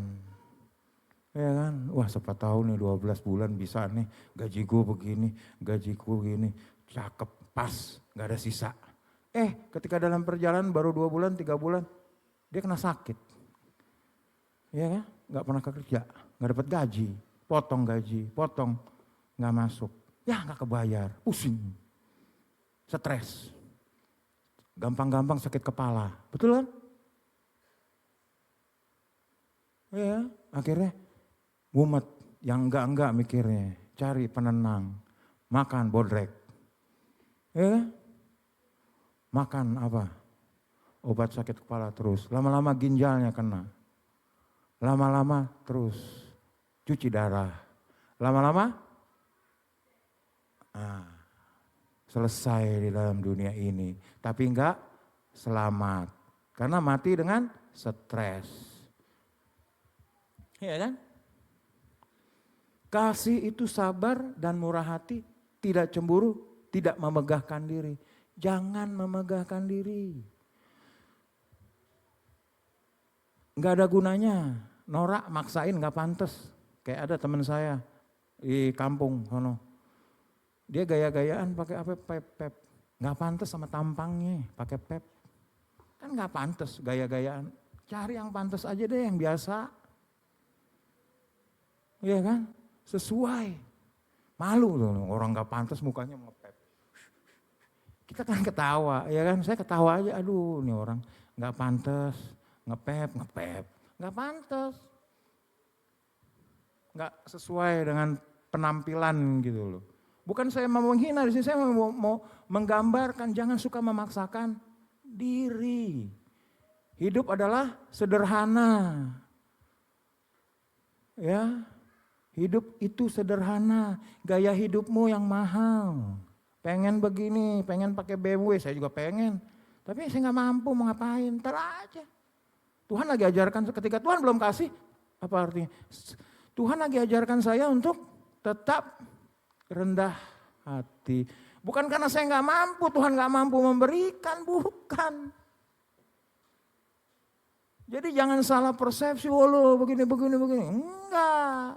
Ya kan, wah 4 tahun nih 12 bulan bisa nih. Gajiku begini, gajiku begini. Cakep, pas, gak ada sisa. Ketika dalam perjalanan baru 2 bulan, 3 bulan. Dia kena sakit. Ya kan? Gak pernah kerja, gak dapat gaji, potong, gak masuk. Ya gak kebayar, pusing, stres, gampang-gampang sakit kepala, betul kan? Ya, akhirnya mumet, yang enggak mikirnya, cari penenang, makan bodrek. Ya, makan apa? Obat sakit kepala terus, lama-lama ginjalnya kena. Lama-lama terus cuci darah. Lama-lama selesai di dalam dunia ini. Tapi enggak selamat. Karena mati dengan stres. Iya kan? Kasih itu sabar dan murah hati. Tidak cemburu, tidak memegahkan diri. Jangan memegahkan diri. Gak ada gunanya, norak maksain gak pantas. Kayak ada teman saya di kampung sono. Dia gaya-gayaan pakai apa pep. Gak pantas sama tampangnya pakai pep. Kan gak pantas gaya-gayaan. Cari yang pantas aja deh, yang biasa. Iya kan? Sesuai. Malu loh orang gak pantas mukanya ngepep. Kita kan ketawa, ya kan? Saya ketawa aja, aduh nih orang gak pantas. Ngepep, gak pantas. Gak sesuai dengan penampilan gitu loh. Bukan saya mau menghina, di sini saya mau menggambarkan, jangan suka memaksakan diri. Hidup adalah sederhana. Ya, hidup itu sederhana, gaya hidupmu yang mahal. Pengen begini, pengen pakai BMW, saya juga pengen. Tapi saya gak mampu mau ngapain, ntar aja. Tuhan lagi ajarkan, ketika Tuhan belum kasih, apa artinya? Tuhan lagi ajarkan saya untuk tetap rendah hati. Bukan karena saya nggak mampu, Tuhan nggak mampu memberikan, bukan. Jadi jangan salah persepsi, lo begini. Enggak.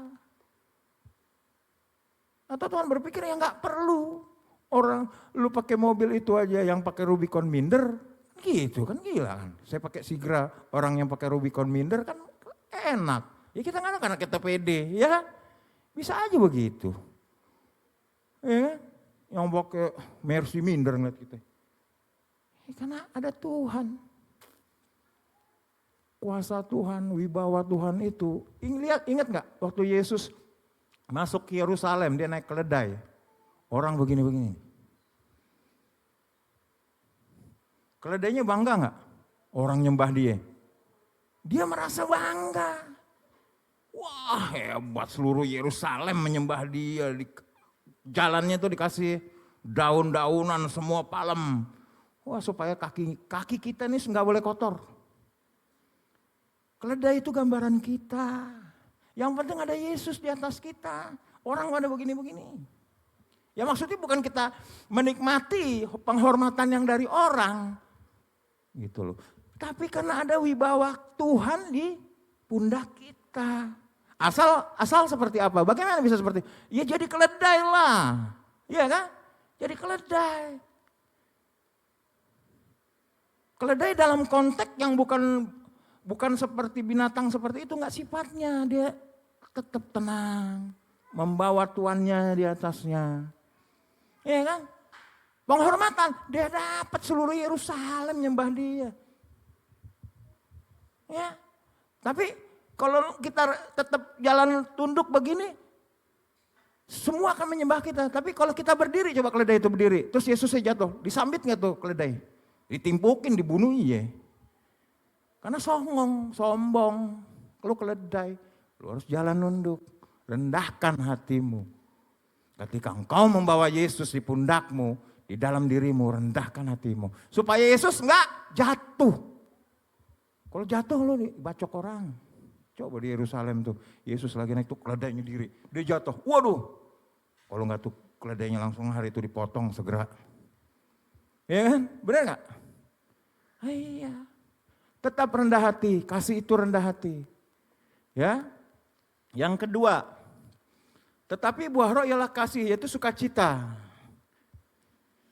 Atau Tuhan berpikir ya nggak perlu. Orang lu pakai mobil itu aja yang pakai Rubicon minder, gitu kan gila kan. Saya pakai Sigra, orang yang pakai Rubicon minder kan enak. Ya kita nggak karena kita pede, ya kan? Bisa aja begitu. Ya kan? Yang pakai Mercy minder ngeliat kita. Ya, karena ada Tuhan. Kuasa Tuhan, wibawa Tuhan itu. Ingat nggak waktu Yesus masuk ke Yerusalem, dia naik keledai. Orang begini-begini. Keledainya bangga nggak? Orang nyembah dia. Dia merasa bangga. Wah hebat, seluruh Yerusalem menyembah dia. Jalannya tuh dikasih daun-daunan semua palem. Wah supaya kaki kita ini nggak boleh kotor. Keledai itu gambaran kita. Yang penting ada Yesus di atas kita. Orang pada begini-begini. Ya maksudnya bukan kita menikmati penghormatan yang dari orang. Gitu loh. Tapi karena ada wibawa Tuhan di pundak kita. Asal seperti apa? Bagaimana bisa seperti? Ya jadi keledai lah. Iya kan? Jadi keledai. Keledai dalam konteks yang bukan seperti binatang seperti itu, enggak sifatnya. Dia tetap tenang. Membawa tuannya di atasnya. Iya kan? Penghormatan, dia dapat seluruh Yerusalem nyembah dia. Ya. Tapi kalau kita tetap jalan tunduk begini, semua akan menyembah kita. Tapi kalau kita berdiri, coba keledai itu berdiri. Terus Yesusnya jatuh, disambit gak tuh keledai? Ditimpukin, dibunuh iya. Karena sombong. Kalau keledai, lu harus jalan nunduk. Rendahkan hatimu. Ketika engkau membawa Yesus di pundakmu, di dalam dirimu, rendahkan hatimu. Supaya Yesus enggak jatuh. Kalau jatuh lu dibacok orang. Coba di Yerusalem tuh, Yesus lagi naik tuh keledainya diri. Dia jatuh, waduh. Kalau enggak tuh keledainya langsung hari itu dipotong segera. Ya kan? Benar enggak? Iya. Tetap rendah hati, kasih itu rendah hati. Ya. Yang kedua, tetapi buah roh ialah kasih, yaitu sukacita.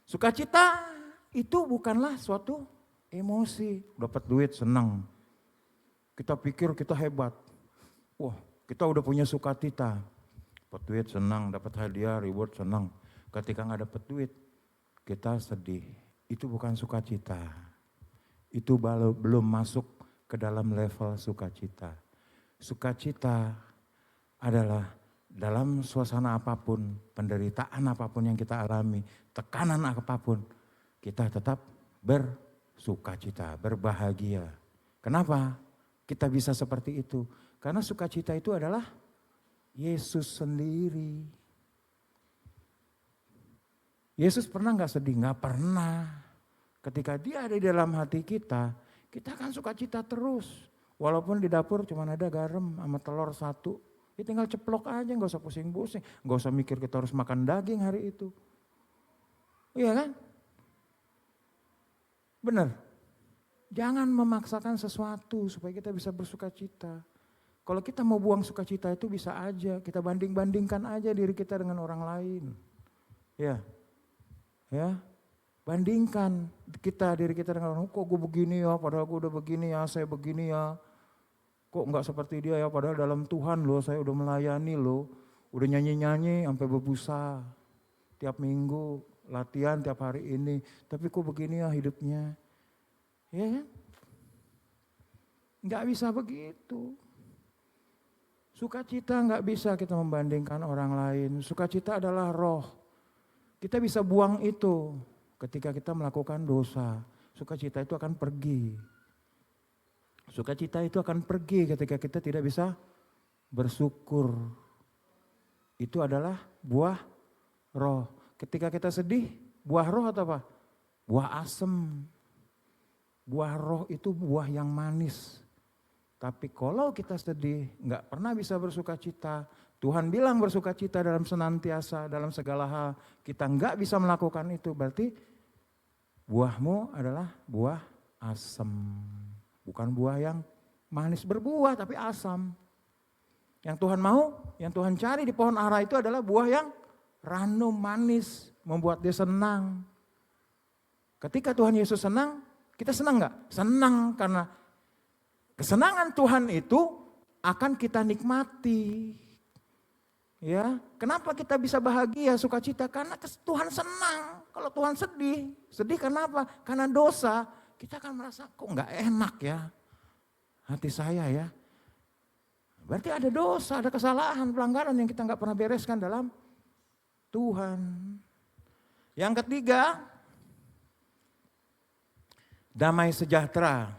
Sukacita itu bukanlah suatu emosi. Dapat duit senang. Kita pikir kita hebat. Wah kita udah punya sukacita. Dapat duit senang, dapat hadiah, reward senang. Ketika gak dapat duit, kita sedih. Itu bukan sukacita. Itu belum masuk ke dalam level sukacita. Sukacita adalah dalam suasana apapun, penderitaan apapun yang kita alami, tekanan apapun, kita tetap bersukacita, berbahagia. Kenapa kita bisa seperti itu? Karena sukacita itu adalah Yesus sendiri. Yesus pernah gak sedih? Gak pernah. Ketika dia ada di dalam hati kita akan sukacita terus. Walaupun di dapur cuma ada garam sama telur satu. Ya tinggal ceplok aja, gak usah pusing-pusing. Gak usah mikir kita harus makan daging hari itu. Iya kan? Benar. Jangan memaksakan sesuatu supaya kita bisa bersukacita. Kalau kita mau buang sukacita itu bisa aja. Kita banding-bandingkan aja diri kita dengan orang lain. Ya. Bandingkan diri kita dengan orang, kok gue begini ya, padahal gue udah begini ya, saya begini ya. Kok enggak seperti dia ya, padahal dalam Tuhan loh, saya udah melayani loh. Udah nyanyi-nyanyi sampai berbusa. Tiap minggu, latihan tiap hari ini. Tapi kok begini ya hidupnya. Ya kan? Enggak bisa begitu. Sukacita enggak bisa kita membandingkan orang lain. Sukacita adalah roh. Kita bisa buang itu ketika kita melakukan dosa. Sukacita itu akan pergi. Sukacita itu akan pergi ketika kita tidak bisa bersyukur. Itu adalah buah roh. Ketika kita sedih, buah roh atau apa? Buah asem. Buah roh itu buah yang manis. Tapi kalau kita sedih, nggak pernah bisa bersuka cita. Tuhan bilang bersuka cita dalam senantiasa, dalam segala hal. Kita nggak bisa melakukan itu, berarti buahmu adalah buah asam. Bukan buah yang manis berbuah, tapi asam. Yang Tuhan mau, yang Tuhan cari di pohon ara itu adalah buah yang ranum, manis, membuat dia senang. Ketika Tuhan Yesus senang, kita senang nggak? Senang, karena kesenangan Tuhan itu akan kita nikmati. Ya, kenapa kita bisa bahagia, sukacita? Karena Tuhan senang. Kalau Tuhan sedih, sedih kenapa? Karena dosa. Kita akan merasa kok nggak enak ya hati saya ya. Berarti ada dosa, ada kesalahan, pelanggaran yang kita nggak pernah bereskan dalam Tuhan. Yang ketiga, damai sejahtera.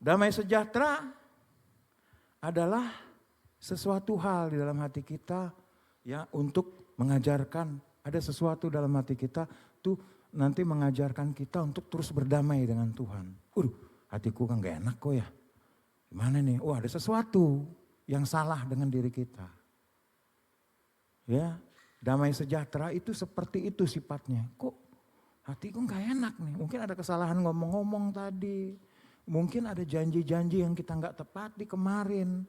Damai sejahtera adalah sesuatu hal di dalam hati kita ya untuk mengajarkan, ada sesuatu dalam hati kita tuh nanti mengajarkan kita untuk terus berdamai dengan Tuhan. Hatiku kan gak enak kok ya. Gimana nih? Oh, ada sesuatu yang salah dengan diri kita. Ya, damai sejahtera itu seperti itu sifatnya. Kok hatiku gak enak nih? Mungkin ada kesalahan ngomong-ngomong tadi. Mungkin ada janji-janji yang kita gak tepati kemarin.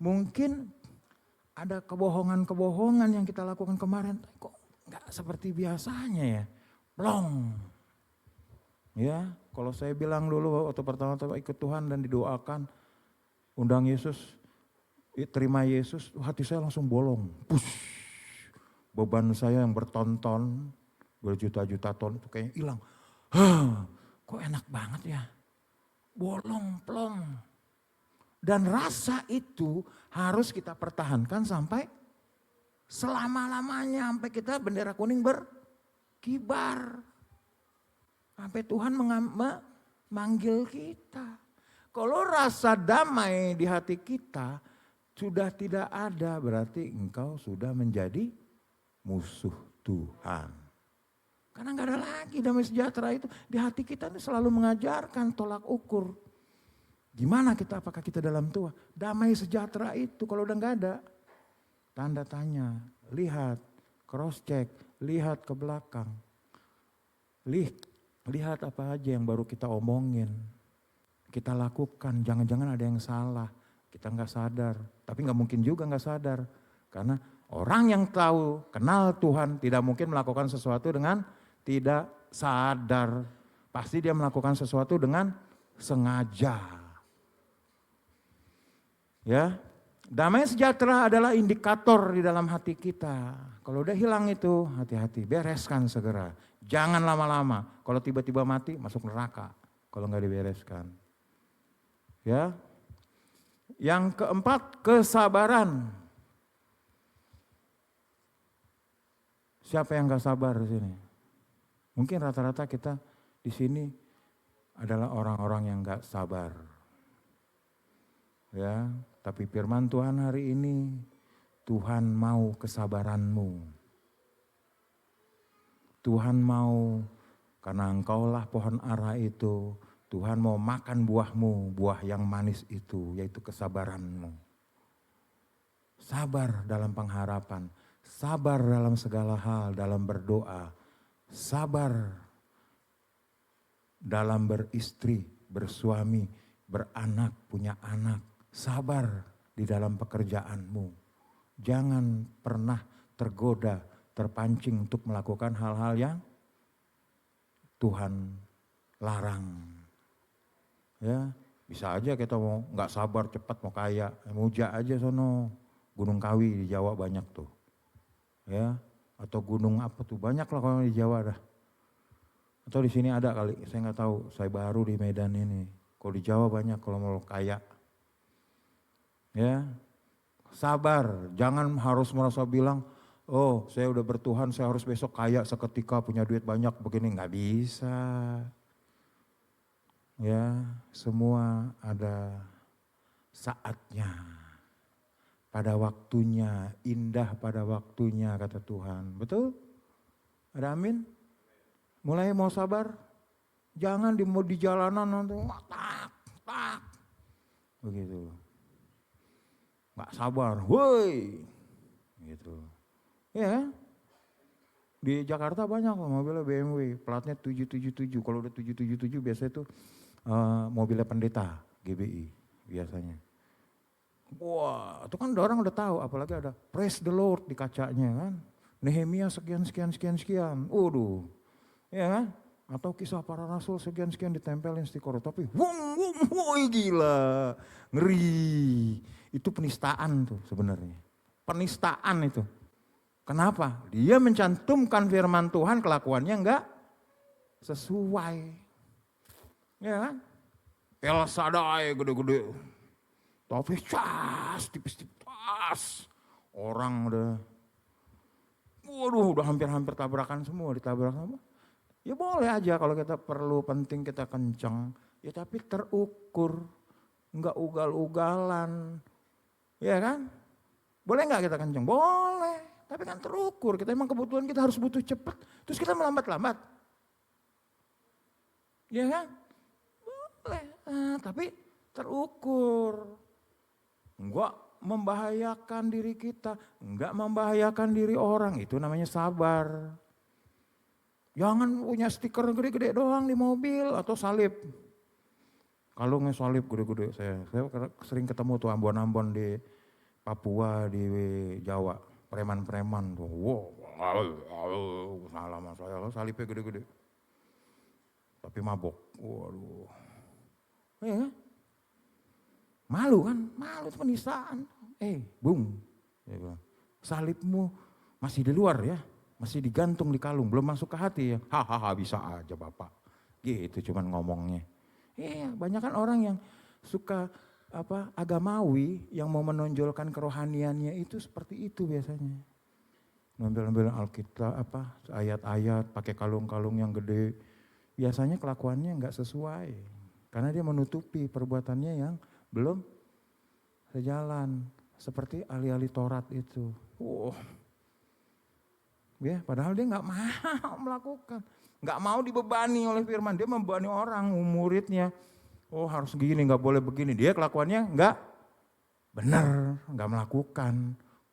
Mungkin ada kebohongan-kebohongan yang kita lakukan kemarin. Kok gak seperti biasanya ya? Plong. Ya, kalau saya bilang dulu waktu pertama-tama ikut Tuhan dan didoakan, undang Yesus, terima Yesus, hati saya langsung bolong. Push. Beban saya yang berton-ton, berjuta-juta ton itu kayaknya hilang. Kok enak banget ya? Bolong, plong. Dan rasa itu harus kita pertahankan sampai selama-lamanya. Sampai kita bendera kuning berkibar. Sampai Tuhan memanggil kita. Kalau rasa damai di hati kita sudah tidak ada, berarti engkau sudah menjadi musuh Tuhan. Karena gak ada lagi damai sejahtera itu. Di hati kita ini selalu mengajarkan tolak ukur. Gimana kita, apakah kita dalam Tuhan? Damai sejahtera itu kalau udah gak ada, tanda tanya, lihat, cross check, lihat ke belakang. Lihat apa aja yang baru kita omongin, kita lakukan, jangan-jangan ada yang salah, kita gak sadar. Tapi gak mungkin juga gak sadar, karena orang yang tahu, kenal Tuhan tidak mungkin melakukan sesuatu dengan tidak sadar. Pasti dia melakukan sesuatu dengan sengaja. Ya, damai sejahtera adalah indikator di dalam hati kita. Kalau udah hilang itu, hati-hati, bereskan segera. Jangan lama-lama. Kalau tiba-tiba mati, masuk neraka. Kalau nggak dibereskan. Ya. Yang keempat, kesabaran. Siapa yang nggak sabar di sini? Mungkin rata-rata kita di sini adalah orang-orang yang nggak sabar. Ya, tapi firman Tuhan hari ini, Tuhan mau kesabaranmu. Tuhan mau, karena engkaulah pohon ara itu, Tuhan mau makan buahmu, buah yang manis itu, yaitu kesabaranmu. Sabar dalam pengharapan, sabar dalam segala hal, dalam berdoa, sabar dalam beristri, bersuami, beranak, punya anak. Sabar di dalam pekerjaanmu. Jangan pernah tergoda, terpancing untuk melakukan hal-hal yang Tuhan larang. Ya, bisa aja kita mau nggak sabar cepat mau kaya, muja aja sono. Gunung Kawi di Jawa banyak tuh. Ya, atau gunung apa tuh, banyak lah kalau di Jawa dah. Atau di sini ada kali, saya nggak tahu, saya baru di Medan ini. Kalau di Jawa banyak kalau mau kaya. Ya, sabar, jangan harus merasa bilang, oh saya udah bertuhan, saya harus besok kaya seketika punya duit banyak begini, nggak bisa. Ya, semua ada saatnya, pada waktunya, indah pada waktunya kata Tuhan, betul? Ada amin? Mulai mau sabar, jangan mau di jalanan nanti tak. begitu. Nggak sabar, woi, gitu. Ya, di Jakarta banyak loh mobilnya BMW, platnya 777. Kalau udah 777 biasanya tuh mobilnya pendeta GBI biasanya. Wah, itu kan orang udah tahu, apalagi ada praise the Lord di kacanya kan. Nehemia sekian. Waduh. Ya kan? Atau kisah para rasul sekian ditempelin stiker. Tapi woi gila. Ngeri. Itu penistaan tuh sebenarnya. Penistaan itu. Kenapa? Dia mencantumkan firman Tuhan, kelakuannya enggak sesuai. Ya kan? El Shaddai gede-gede. Tapi tipis-tipis. Orang udah, waduh udah hampir-hampir tabrakan semua, ditabrak semua. Ya boleh aja kalau kita perlu, penting kita kencang. Ya tapi terukur, enggak ugal-ugalan. Ya kan? Boleh enggak kita kencang? Boleh. Tapi kan terukur, kita emang kebutuhan kita harus butuh cepat. Terus kita melambat-lambat. Ya kan? Boleh, tapi terukur. Enggak membahayakan diri kita, enggak membahayakan diri orang, itu namanya sabar. Jangan punya stiker gede-gede doang di mobil atau salib. Kalungnya salib gede-gede, saya sering ketemu tuh ambon-ambon di Papua, di Jawa, preman-preman tuh, wow, salah mas saya, salibnya gede-gede. Tapi mabok, waduh. Ya, malu kan, malu itu penistaan. Bung, salibmu masih di luar ya, masih digantung di kalung, belum masuk ke hati ya. Hahaha, bisa aja bapak. Gitu cuman ngomongnya. Iya, banyak kan orang yang suka agamawi yang mau menonjolkan kerohaniannya itu seperti itu biasanya. Ngambil-ngambil Alkitab ayat-ayat, pakai kalung-kalung yang gede. Biasanya kelakuannya enggak sesuai. Karena dia menutupi perbuatannya yang belum sejalan. Seperti ahli-ahli Taurat itu. Ya, padahal dia enggak mau melakukan. Enggak mau dibebani oleh firman. Dia membebani orang, muridnya. Harus begini, enggak boleh begini. Dia kelakuannya enggak benar, enggak melakukan.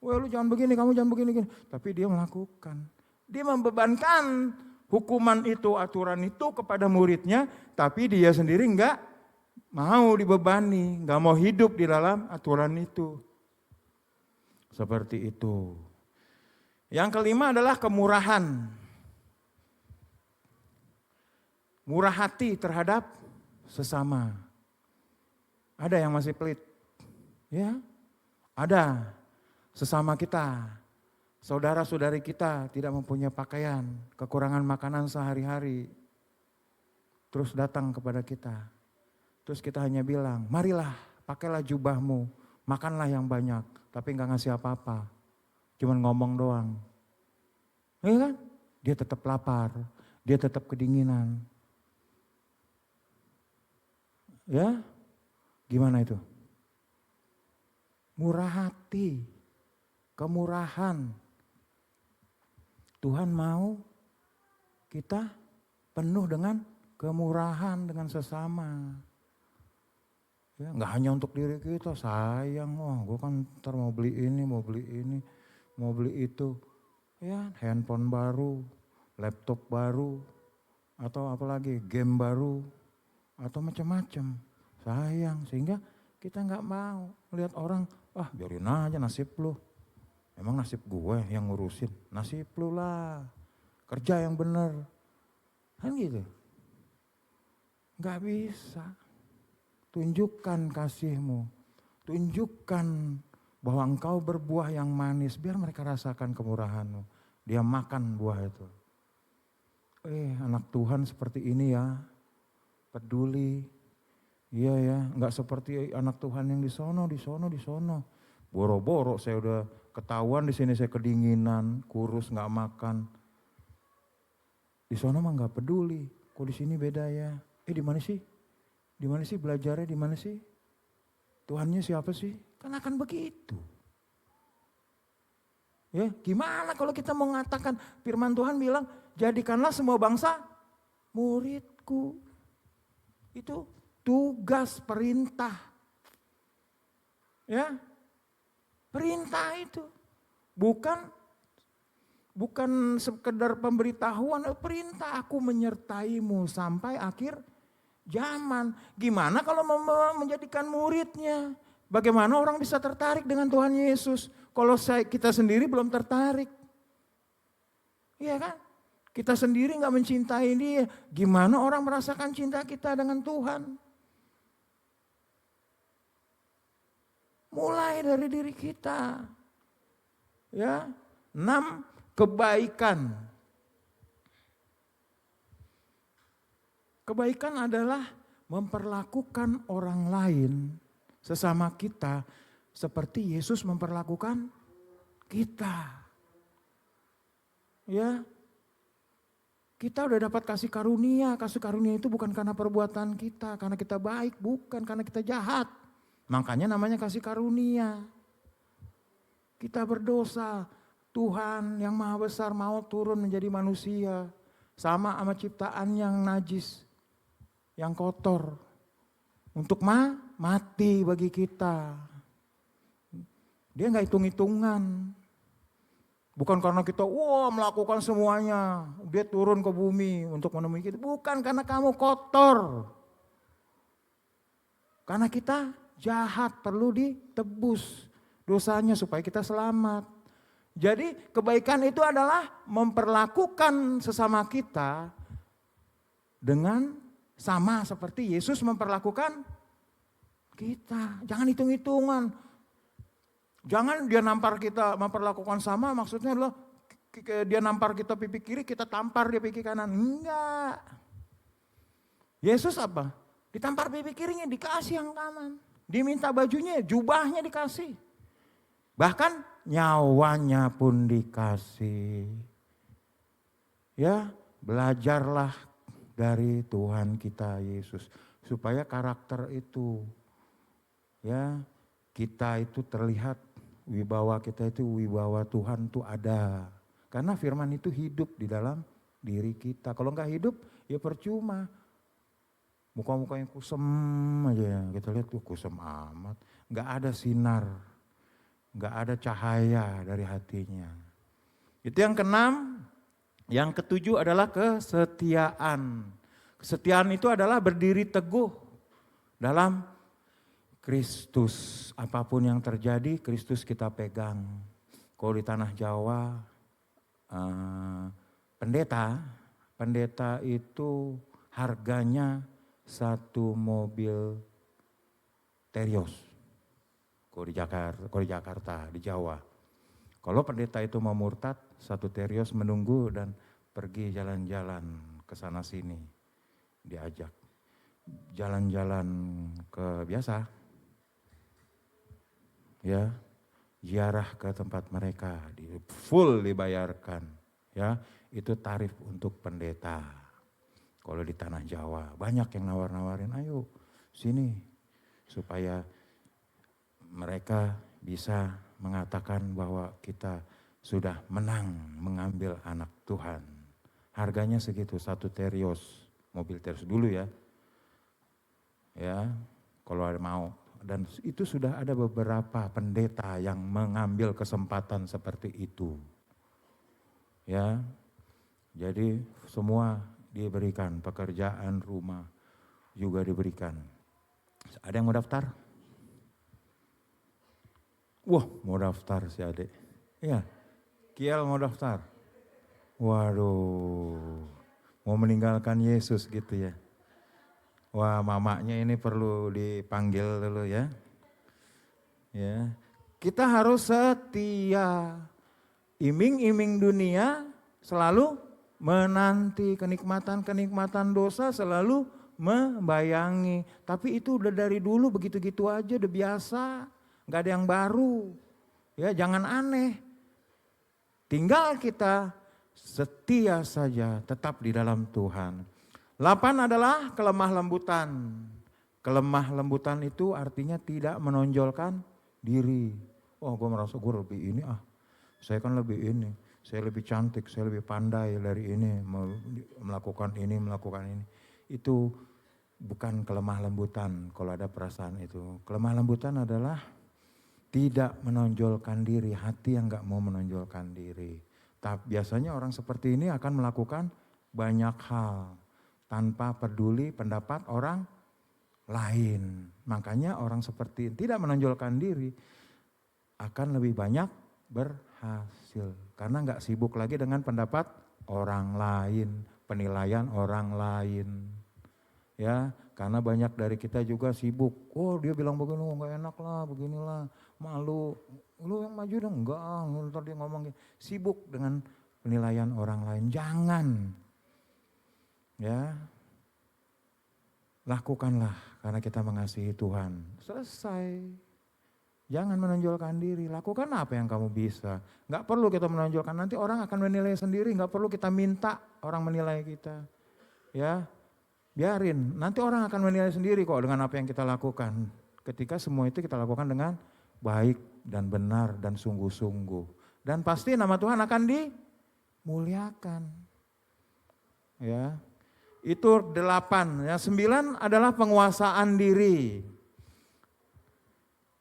Lu jangan begini, kamu jangan begini. Tapi dia melakukan. Dia membebankan hukuman itu, aturan itu kepada muridnya. Tapi dia sendiri enggak mau dibebani, enggak mau hidup di dalam aturan itu. Seperti itu. Yang kelima adalah kemurahan. Murah hati terhadap sesama. Ada yang masih pelit? Ya, ada. Sesama kita, saudara-saudari kita tidak mempunyai pakaian, kekurangan makanan sehari-hari. Terus datang kepada kita. Terus kita hanya bilang, marilah pakailah jubahmu, makanlah yang banyak. Tapi enggak ngasih apa-apa, cuman ngomong doang. Ya kan? Dia tetap lapar, dia tetap kedinginan. Ya, gimana itu? Murah hati, kemurahan. Tuhan mau kita penuh dengan kemurahan dengan sesama. Ya, nggak hanya untuk diri kita, sayang, gue kan ntar mau beli ini, mau beli itu. Ya, handphone baru, laptop baru, atau apalagi game baru, atau macam-macam. Sayang, sehingga kita nggak mau melihat orang, biarin aja nasib lu. Emang nasib gue yang ngurusin, nasib lu lah. Kerja yang benar. Kan gitu. Nggak bisa. Tunjukkan kasihmu. Tunjukkan bahwa engkau berbuah yang manis. Biar mereka rasakan kemurahanmu. Dia makan buah itu. Anak Tuhan seperti ini ya. Peduli. Iya ya, enggak seperti anak Tuhan yang di sono. Boro-boro saya udah ketahuan di sini saya kedinginan, kurus, enggak makan. Di sono mah enggak peduli. Kok di sini beda ya? Di mana sih? Di mana sih belajarnya? Di mana sih? Tuhannya siapa sih? Kan akan begitu. Ya, gimana kalau kita mengatakan firman Tuhan bilang, jadikanlah semua bangsa muridku. Itu tugas perintah. Ya, perintah itu. Bukan sekedar pemberitahuan, perintah aku menyertaimu sampai akhir zaman. Gimana kalau menjadikan muridnya? Bagaimana orang bisa tertarik dengan Tuhan Yesus kalau kita sendiri belum tertarik? Iya kan? Kita sendiri gak mencintai dia. Gimana orang merasakan cinta kita dengan Tuhan? Mulai dari diri kita. Ya, 6, kebaikan. Kebaikan adalah memperlakukan orang lain sesama kita seperti Yesus memperlakukan kita. Ya, kita udah dapat kasih karunia itu bukan karena perbuatan kita, karena kita baik, bukan karena kita jahat. Makanya namanya kasih karunia. Kita berdosa, Tuhan yang maha besar mau turun menjadi manusia. Sama ciptaan yang najis, yang kotor. Untuk mati bagi kita. Dia gak hitung-hitungan. Bukan karena kita melakukan semuanya. Dia turun ke bumi untuk menemui kita. Bukan karena kamu kotor. Karena kita jahat, perlu ditebus dosanya supaya kita selamat. Jadi kebaikan itu adalah memperlakukan sesama kita dengan sama seperti Yesus memperlakukan kita. Jangan hitung-hitungan. Jangan dia nampar kita memperlakukan sama, maksudnya loh dia nampar kita pipi kiri, kita tampar dia pipi kanan. Enggak. Yesus apa? Ditampar pipi kirinya, dikasih yang kanan. Diminta bajunya, jubahnya dikasih. Bahkan nyawanya pun dikasih. Ya, belajarlah dari Tuhan kita Yesus. Supaya karakter itu, ya, kita itu terlihat, wibawa kita itu, wibawa Tuhan itu ada. Karena firman itu hidup di dalam diri kita. Kalau enggak hidup, ya percuma. Muka-muka yang kusem aja ya, kita lihat tuh kusem amat. Enggak ada sinar, enggak ada cahaya dari hatinya. Itu yang keenam. Yang ketujuh adalah kesetiaan. Kesetiaan itu adalah berdiri teguh dalam Kristus. Apapun yang terjadi, Kristus kita pegang. Kalau di tanah Jawa, pendeta itu harganya 1 mobil Terios. Kalau di Jakarta, di Jawa. Kalau pendeta itu mau murtad, 1 Terios menunggu dan pergi jalan-jalan ke sana sini. Diajak. Jalan-jalan ke biasa. Ya, ziarah ke tempat mereka, full dibayarkan. Ya, itu tarif untuk pendeta. Kalau di tanah Jawa, banyak yang nawar-nawarin, ayo sini. Supaya mereka bisa mengatakan bahwa kita sudah menang mengambil anak Tuhan. Harganya segitu, 1 Terios, mobil Terios dulu ya. Ya, kalau ada mau. Dan itu sudah ada beberapa pendeta yang mengambil kesempatan seperti itu. Ya, jadi semua diberikan, pekerjaan, rumah juga diberikan. Ada yang mau daftar? Wah, mau daftar si adik. Iya, Kiel mau daftar. Waduh, mau meninggalkan Yesus gitu ya. Wah, mamanya ini perlu dipanggil dulu ya. Ya, kita harus setia. Iming-iming dunia selalu menanti, kenikmatan-kenikmatan dosa selalu membayangi. Tapi itu udah dari dulu begitu-gitu aja, udah biasa. Gak ada yang baru. Ya, jangan aneh. Tinggal kita setia saja, tetap di dalam Tuhan. 8 adalah kelemah lembutan. Kelemah lembutan itu artinya tidak menonjolkan diri. Oh, gue merasa gue lebih ini saya kan lebih ini. Saya lebih cantik, saya lebih pandai dari ini. Melakukan ini, melakukan ini. Itu bukan kelemah lembutan kalau ada perasaan itu. Kelemah lembutan adalah tidak menonjolkan diri, hati yang gak mau menonjolkan diri. Tapi biasanya orang seperti ini akan melakukan banyak hal tanpa peduli pendapat orang lain. Makanya orang seperti ini tidak menonjolkan diri akan lebih banyak berhasil. Karena gak sibuk lagi dengan pendapat orang lain, penilaian orang lain. Ya, karena banyak dari kita juga sibuk. Oh dia bilang begini, oh, gak enak lah, beginilah, malu. Lu yang maju dong, enggak, ntar dia ngomong gitu. Sibuk dengan penilaian orang lain. Jangan. Ya, lakukanlah karena kita mengasihi Tuhan. Selesai. Jangan menonjolkan diri, lakukan apa yang kamu bisa. Gak perlu kita menonjolkan, nanti orang akan menilai sendiri, gak perlu kita minta orang menilai kita. Ya, biarin, nanti orang akan menilai sendiri kok dengan apa yang kita lakukan. Ketika semua itu kita lakukan dengan baik dan benar dan sungguh-sungguh. Dan pasti nama Tuhan akan dimuliakan. Ya, itu 8. Yang 9 adalah penguasaan diri.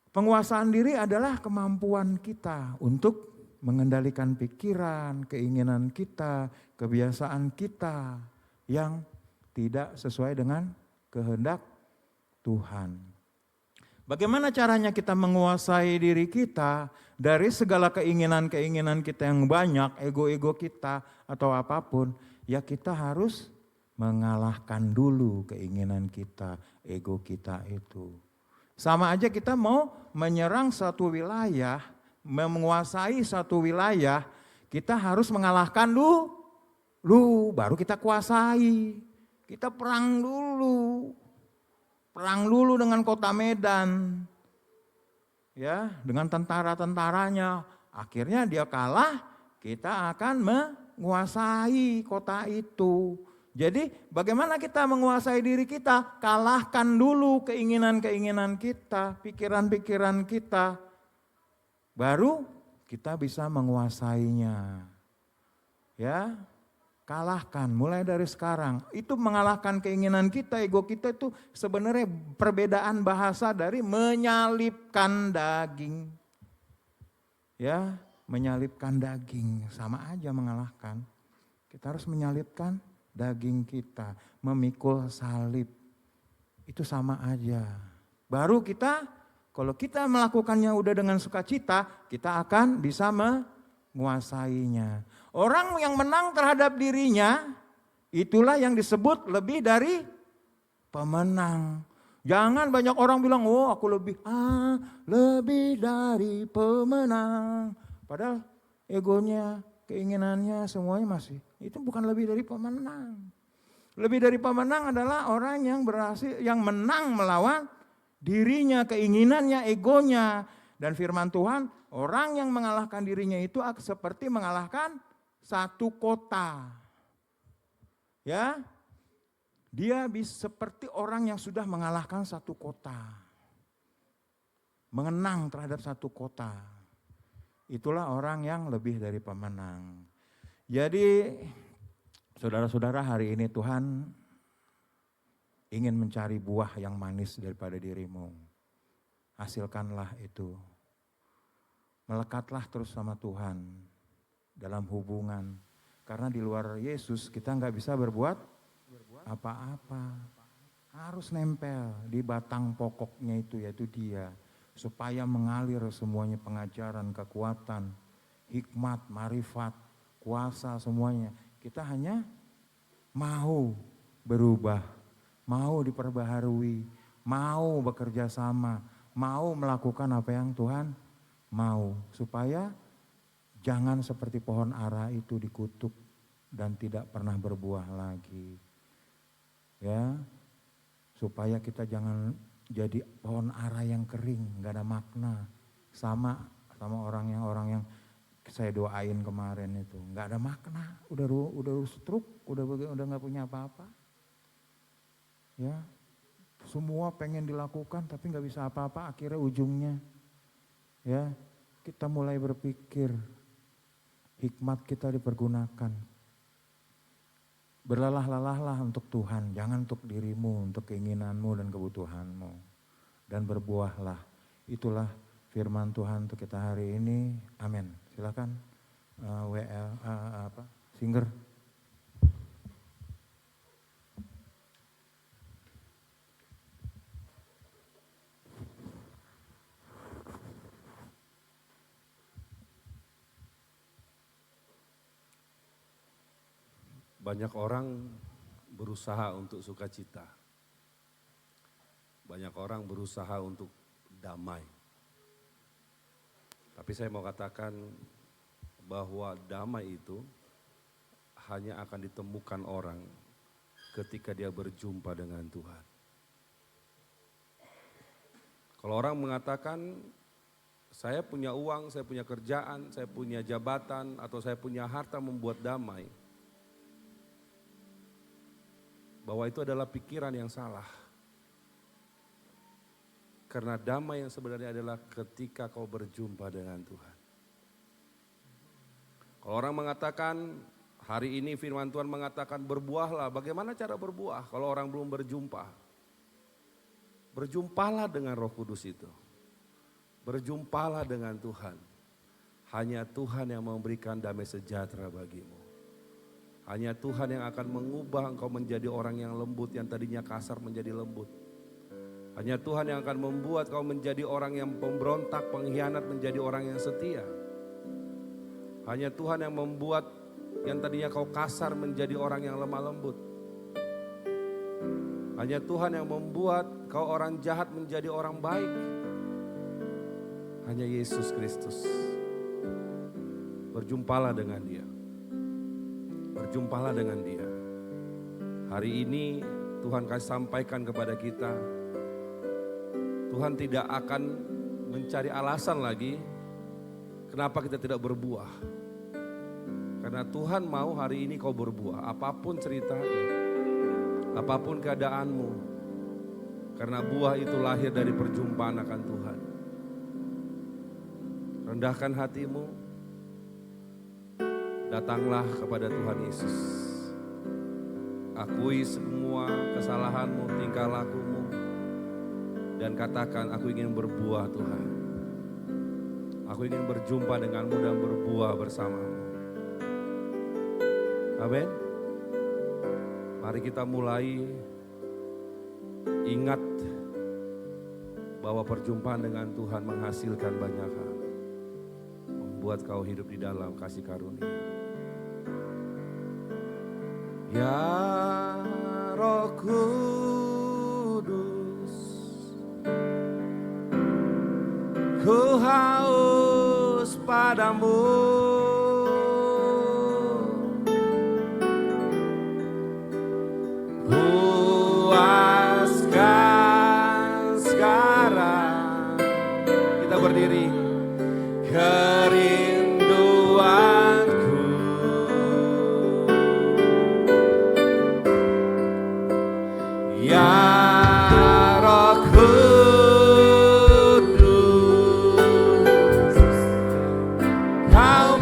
Penguasaan diri adalah kemampuan kita untuk mengendalikan pikiran, keinginan kita, kebiasaan kita yang tidak sesuai dengan kehendak Tuhan. Bagaimana caranya kita menguasai diri kita dari segala keinginan-keinginan kita yang banyak, ego-ego kita atau apapun, ya kita harus mengalahkan dulu keinginan kita, ego kita itu. Sama aja kita mau menyerang satu wilayah, menguasai satu wilayah, kita harus mengalahkan dulu, baru kita kuasai. Kita perang dulu dengan kota Medan, ya, dengan tentara-tentaranya. Akhirnya dia kalah, kita akan menguasai kota itu. Jadi bagaimana kita menguasai diri kita? Kalahkan dulu keinginan-keinginan kita, pikiran-pikiran kita. Baru kita bisa menguasainya. Ya, kalahkan mulai dari sekarang. Itu mengalahkan keinginan kita, ego kita itu sebenarnya perbedaan bahasa dari menyalipkan daging. Ya, menyalipkan daging sama aja mengalahkan. Kita harus menyalipkan daging kita, memikul salib. Itu sama aja. Baru kita, kalau kita melakukannya udah dengan sukacita, kita akan bisa menguasainya. Orang yang menang terhadap dirinya, itulah yang disebut lebih dari pemenang. Jangan banyak orang bilang, oh aku lebih dari pemenang. Padahal egonya, keinginannya semuanya masih. Itu bukan lebih dari pemenang. Lebih dari pemenang adalah orang yang berhasil, yang menang melawan dirinya, keinginannya, egonya. Dan firman Tuhan, orang yang mengalahkan dirinya itu seperti mengalahkan satu kota. Ya, dia bisa seperti orang yang sudah mengalahkan satu kota. Mengenang terhadap satu kota. Itulah orang yang lebih dari pemenang. Jadi saudara-saudara, hari ini Tuhan ingin mencari buah yang manis daripada dirimu. Hasilkanlah itu. Melekatlah terus sama Tuhan dalam hubungan. Karena di luar Yesus kita nggak bisa berbuat apa-apa. Harus nempel di batang pokoknya itu, yaitu Dia. Supaya mengalir semuanya pengajaran, kekuatan, hikmat, marifat, kuasa semuanya. Kita hanya mau berubah, mau diperbaharui, mau bekerja sama, mau melakukan apa yang Tuhan mau. Supaya jangan seperti pohon ara itu dikutuk dan tidak pernah berbuah lagi. Ya, supaya kita jangan jadi pohon ara yang kering, gak ada makna. Sama orang yang saya doain kemarin itu, nggak ada makna, udah stroke, udah nggak punya apa-apa. Ya, semua pengen dilakukan tapi nggak bisa apa-apa. Akhirnya ujungnya, ya, kita mulai berpikir, hikmat kita dipergunakan. Berlelah-lelahlah untuk Tuhan, jangan untuk dirimu, untuk keinginanmu dan kebutuhanmu, dan berbuahlah. Itulah firman Tuhan untuk kita hari ini. Amin. Silakan singer. Banyak orang berusaha untuk sukacita. Banyak orang berusaha untuk damai. Tapi saya mau katakan bahwa damai itu hanya akan ditemukan orang ketika dia berjumpa dengan Tuhan. Kalau orang mengatakan, saya punya uang, saya punya kerjaan, saya punya jabatan, atau saya punya harta membuat damai, bahwa itu adalah pikiran yang salah. Karena damai yang sebenarnya adalah ketika kau berjumpa dengan Tuhan. Kalau orang mengatakan, hari ini firman Tuhan mengatakan berbuahlah, bagaimana cara berbuah kalau orang belum berjumpa? Berjumpalah dengan Roh Kudus itu. Berjumpalah dengan Tuhan. Hanya Tuhan yang memberikan damai sejahtera bagimu. Hanya Tuhan yang akan mengubah engkau menjadi orang yang lembut, yang tadinya kasar menjadi lembut. Hanya Tuhan yang akan membuat kau menjadi orang yang pemberontak, pengkhianat menjadi orang yang setia. Hanya Tuhan yang membuat yang tadinya kau kasar menjadi orang yang lemah lembut. Hanya Tuhan yang membuat kau orang jahat menjadi orang baik. Hanya Yesus Kristus. Berjumpalah dengan Dia. Berjumpalah dengan Dia. Hari ini Tuhan kasih sampaikan kepada kita, Tuhan tidak akan mencari alasan lagi kenapa kita tidak berbuah. Karena Tuhan mau hari ini kau berbuah, apapun ceritanya, apapun keadaanmu. Karena buah itu lahir dari perjumpaan akan Tuhan. Rendahkan hatimu, datanglah kepada Tuhan Yesus. Akui semua kesalahanmu, tingkah lakumu, dan katakan, aku ingin berbuah Tuhan. Aku ingin berjumpa denganmu dan berbuah bersamamu. Amin. Mari kita mulai ingat bahwa perjumpaan dengan Tuhan menghasilkan banyak hal. Membuat kau hidup di dalam kasih karunia. Ya Roh Kudus, ku haus padamu. Puaskan sekarang. Kita berdiri. Kerinduanku, ya Roh Kudus, Kau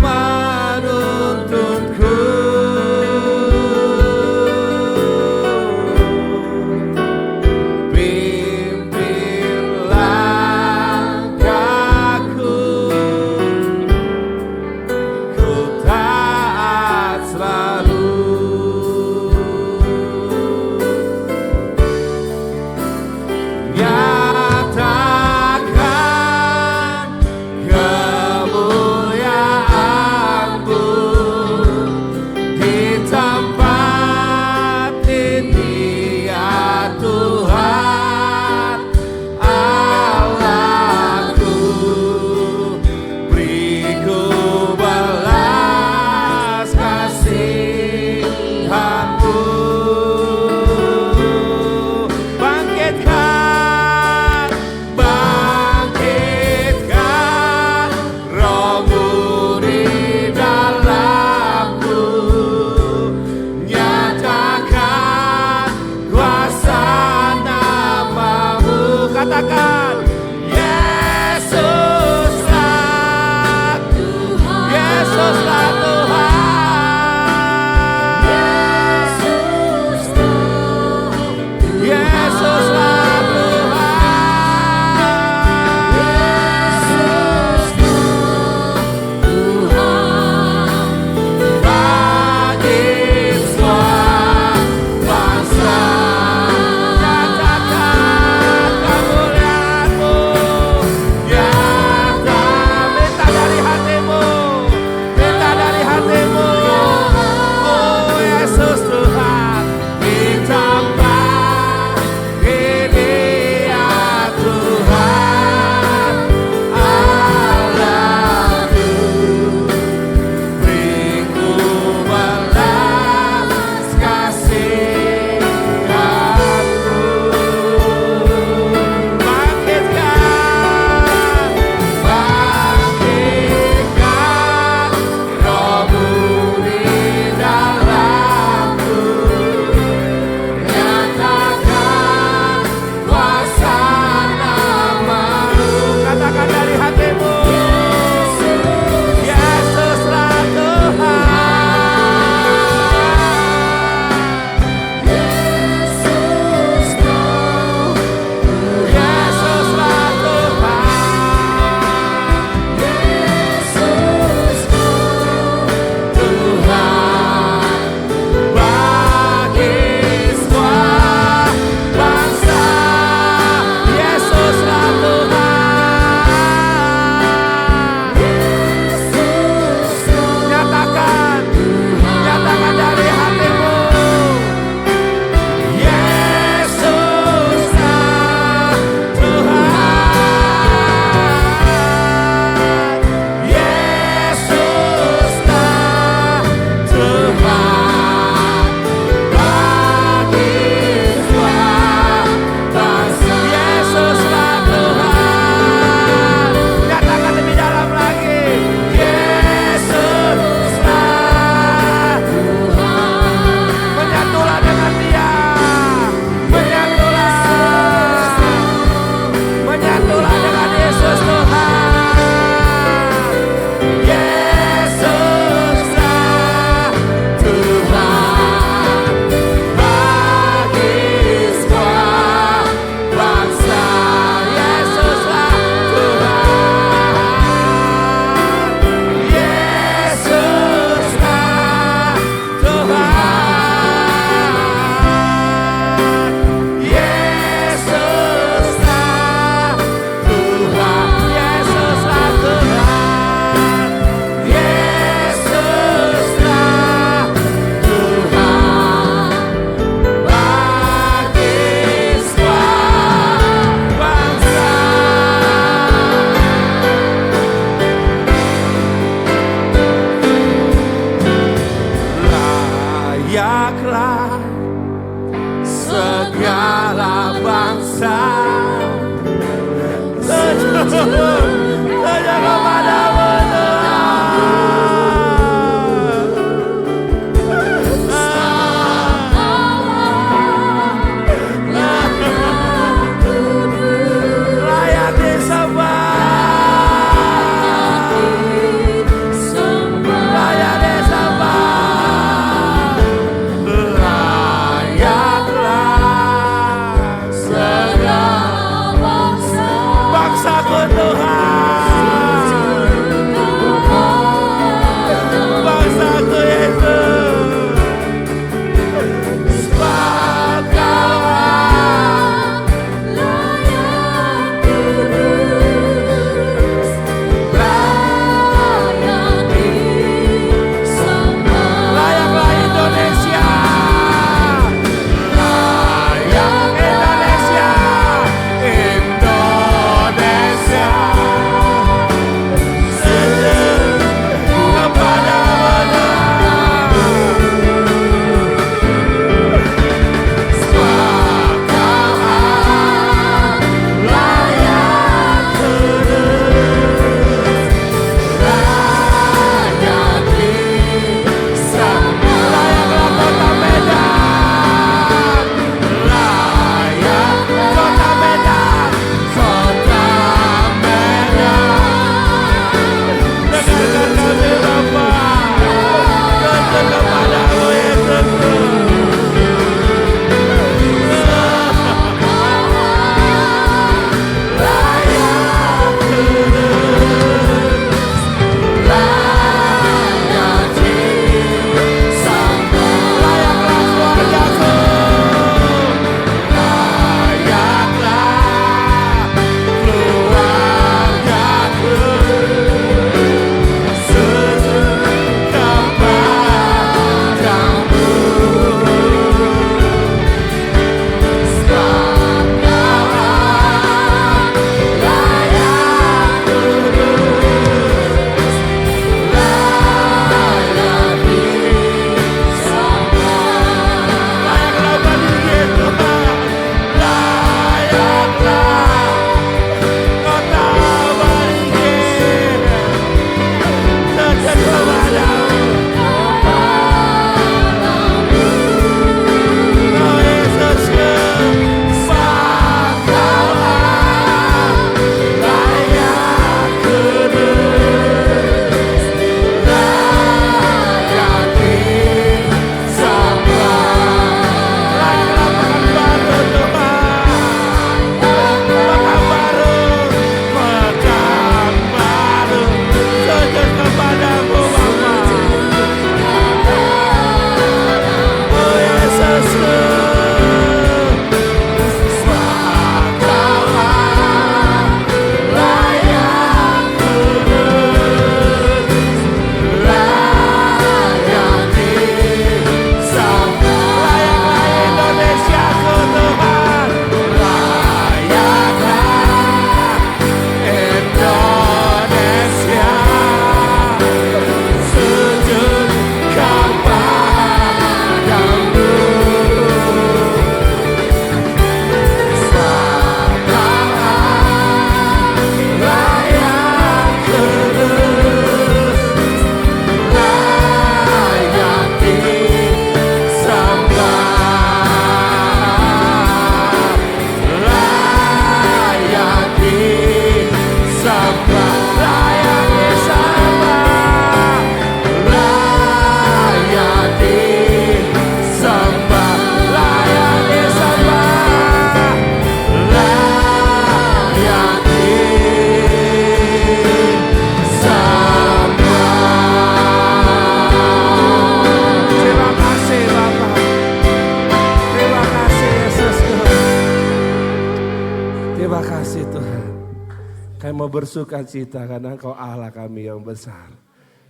mau bersuka cita karena Engkau Allah kami yang besar.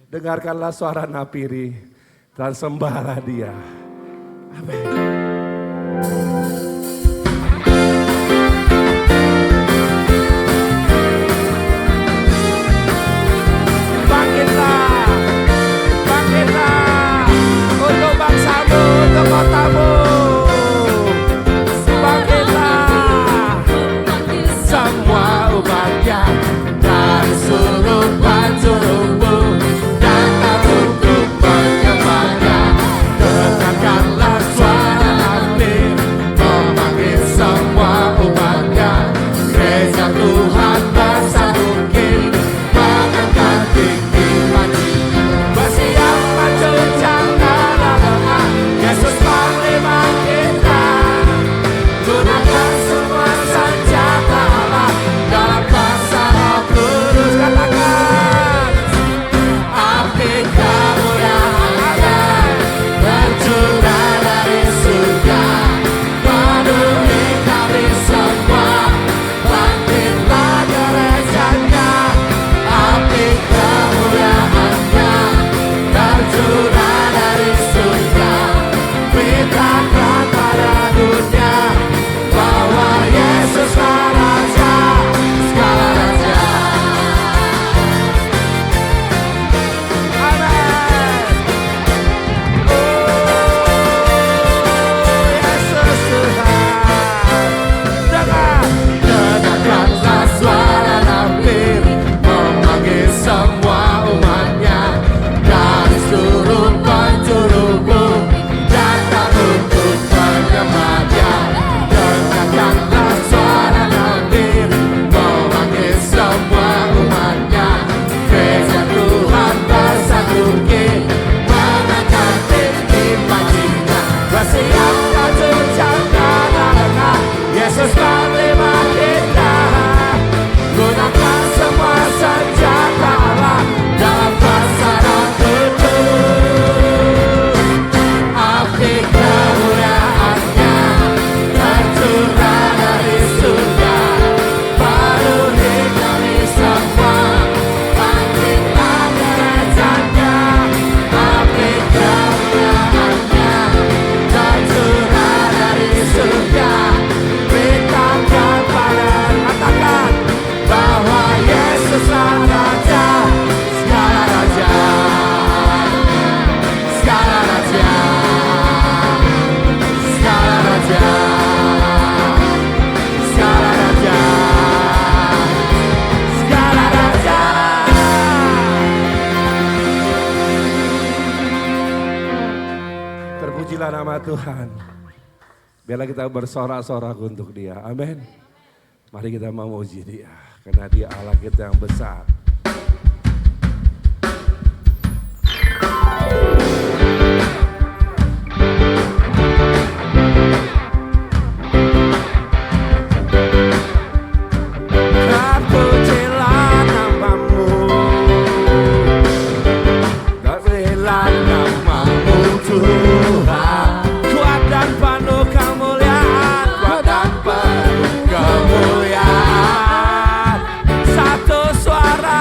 Dengarkanlah suara napiri dan sembahlah Dia. Amin. Bangkitlah untuk bangsamu, untuk kotamu. Bangkitlah semua umatnya dari seluruh penjuru datang untuk menyembahnya. Dengarkanlah suara nabi memanggil semua umatnya. Gereja Tuhan bersatu kini mengangkat tinggi maju, bersiap maju jangan lengah. Yesus panglima kita, gunakan semua senjata Allah dalam kuasa Roh Kudus. Katakan, api kemuliaan-Nya bercurah dari surga, penuhi kami semua. Bangkitlah gerejanya, api kemuliaan-Nya bercurah dari surga. Beritakan pada dunia bahwa Yesuslah Raja segala raja. Amin. Yesus Tuhan. Dengarkanlah suara nabi memanggil semua umatnya dari seluruh penjuru bumi datang untuk menyembahnya. Dengarkanlah suara nabi memanggil semua umatnya. Gereja Tuhan bersatu kini mengangkat tinggi bajunya, bersiap maju jangan lengah. Yesus panglima kita, gunakan semua senjata Allah dalam kuasa Roh Kudus. Api kemuliaan-Nya tercurah dari surga, penuhi kami semua. Bangkitlah gerejanya, api kemuliaan-Nya tercurah dari surga. Beritakan pada, katakan bahwa Yesuslah Raja segala raja, segala raja, segala raja, segala raja, segala raja. Terpujilah nama Tuhan. Biarlah kita bersorak-sorak untuk Dia. Amin. Mari kita memuji Dia, karena Dia Allah kita yang besar. Terpujilah namamu, terpujilah namamu Tuhan. Kuat dan penuh kemuliaan, kuat dan penuh kemuliaan. Satu suara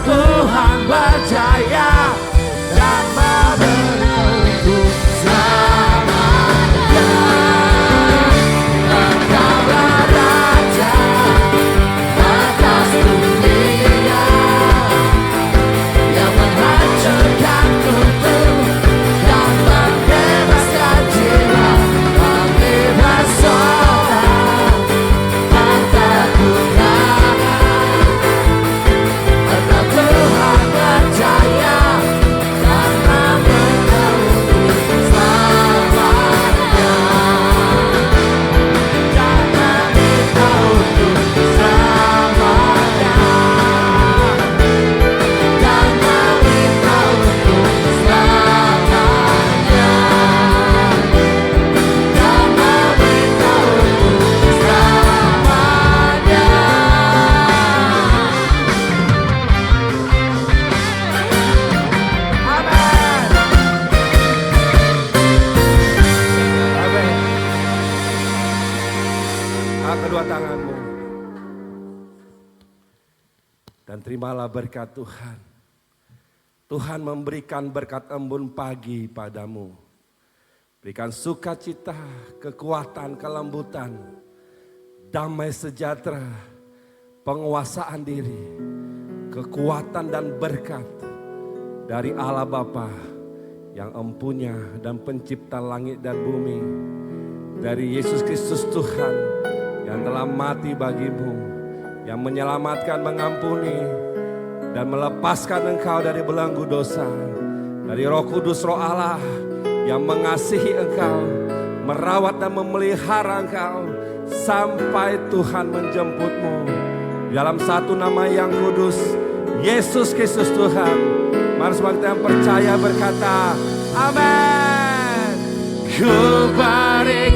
Tuhan berjaya dan membentuk selamanya. Engkaulah Raja atas dunia yang menghancurkan kutuk dan membebaskan jiwa, membebas seorang tanpa kurangan. Engkau Tuhan berjaya dan membentuk selamanya. Dan membentuk selamanya. Dan membentuk selamanya. Dan membentuk selamanya. Amin. Angkat kedua tanganmu dan terimalah berkat Tuhan. Tuhan memberikan berkat embun pagi padamu. Berikan sukacita, kekuatan, kelembutan, damai sejahtera, penguasaan diri, kekuatan dan berkat dari Allah Bapa yang empunya dan pencipta langit dan bumi. Dari Yesus Kristus Tuhan yang telah mati bagimu, yang menyelamatkan, mengampuni, dan melepaskan engkau dari belenggu dosa. Dari Roh Kudus, Roh Allah yang mengasihi engkau, merawat dan memelihara engkau sampai Tuhan menjemputmu. Dalam satu nama yang kudus, Yesus Kristus Tuhan. Mari semua kita yang percaya berkata, amin. Ku beri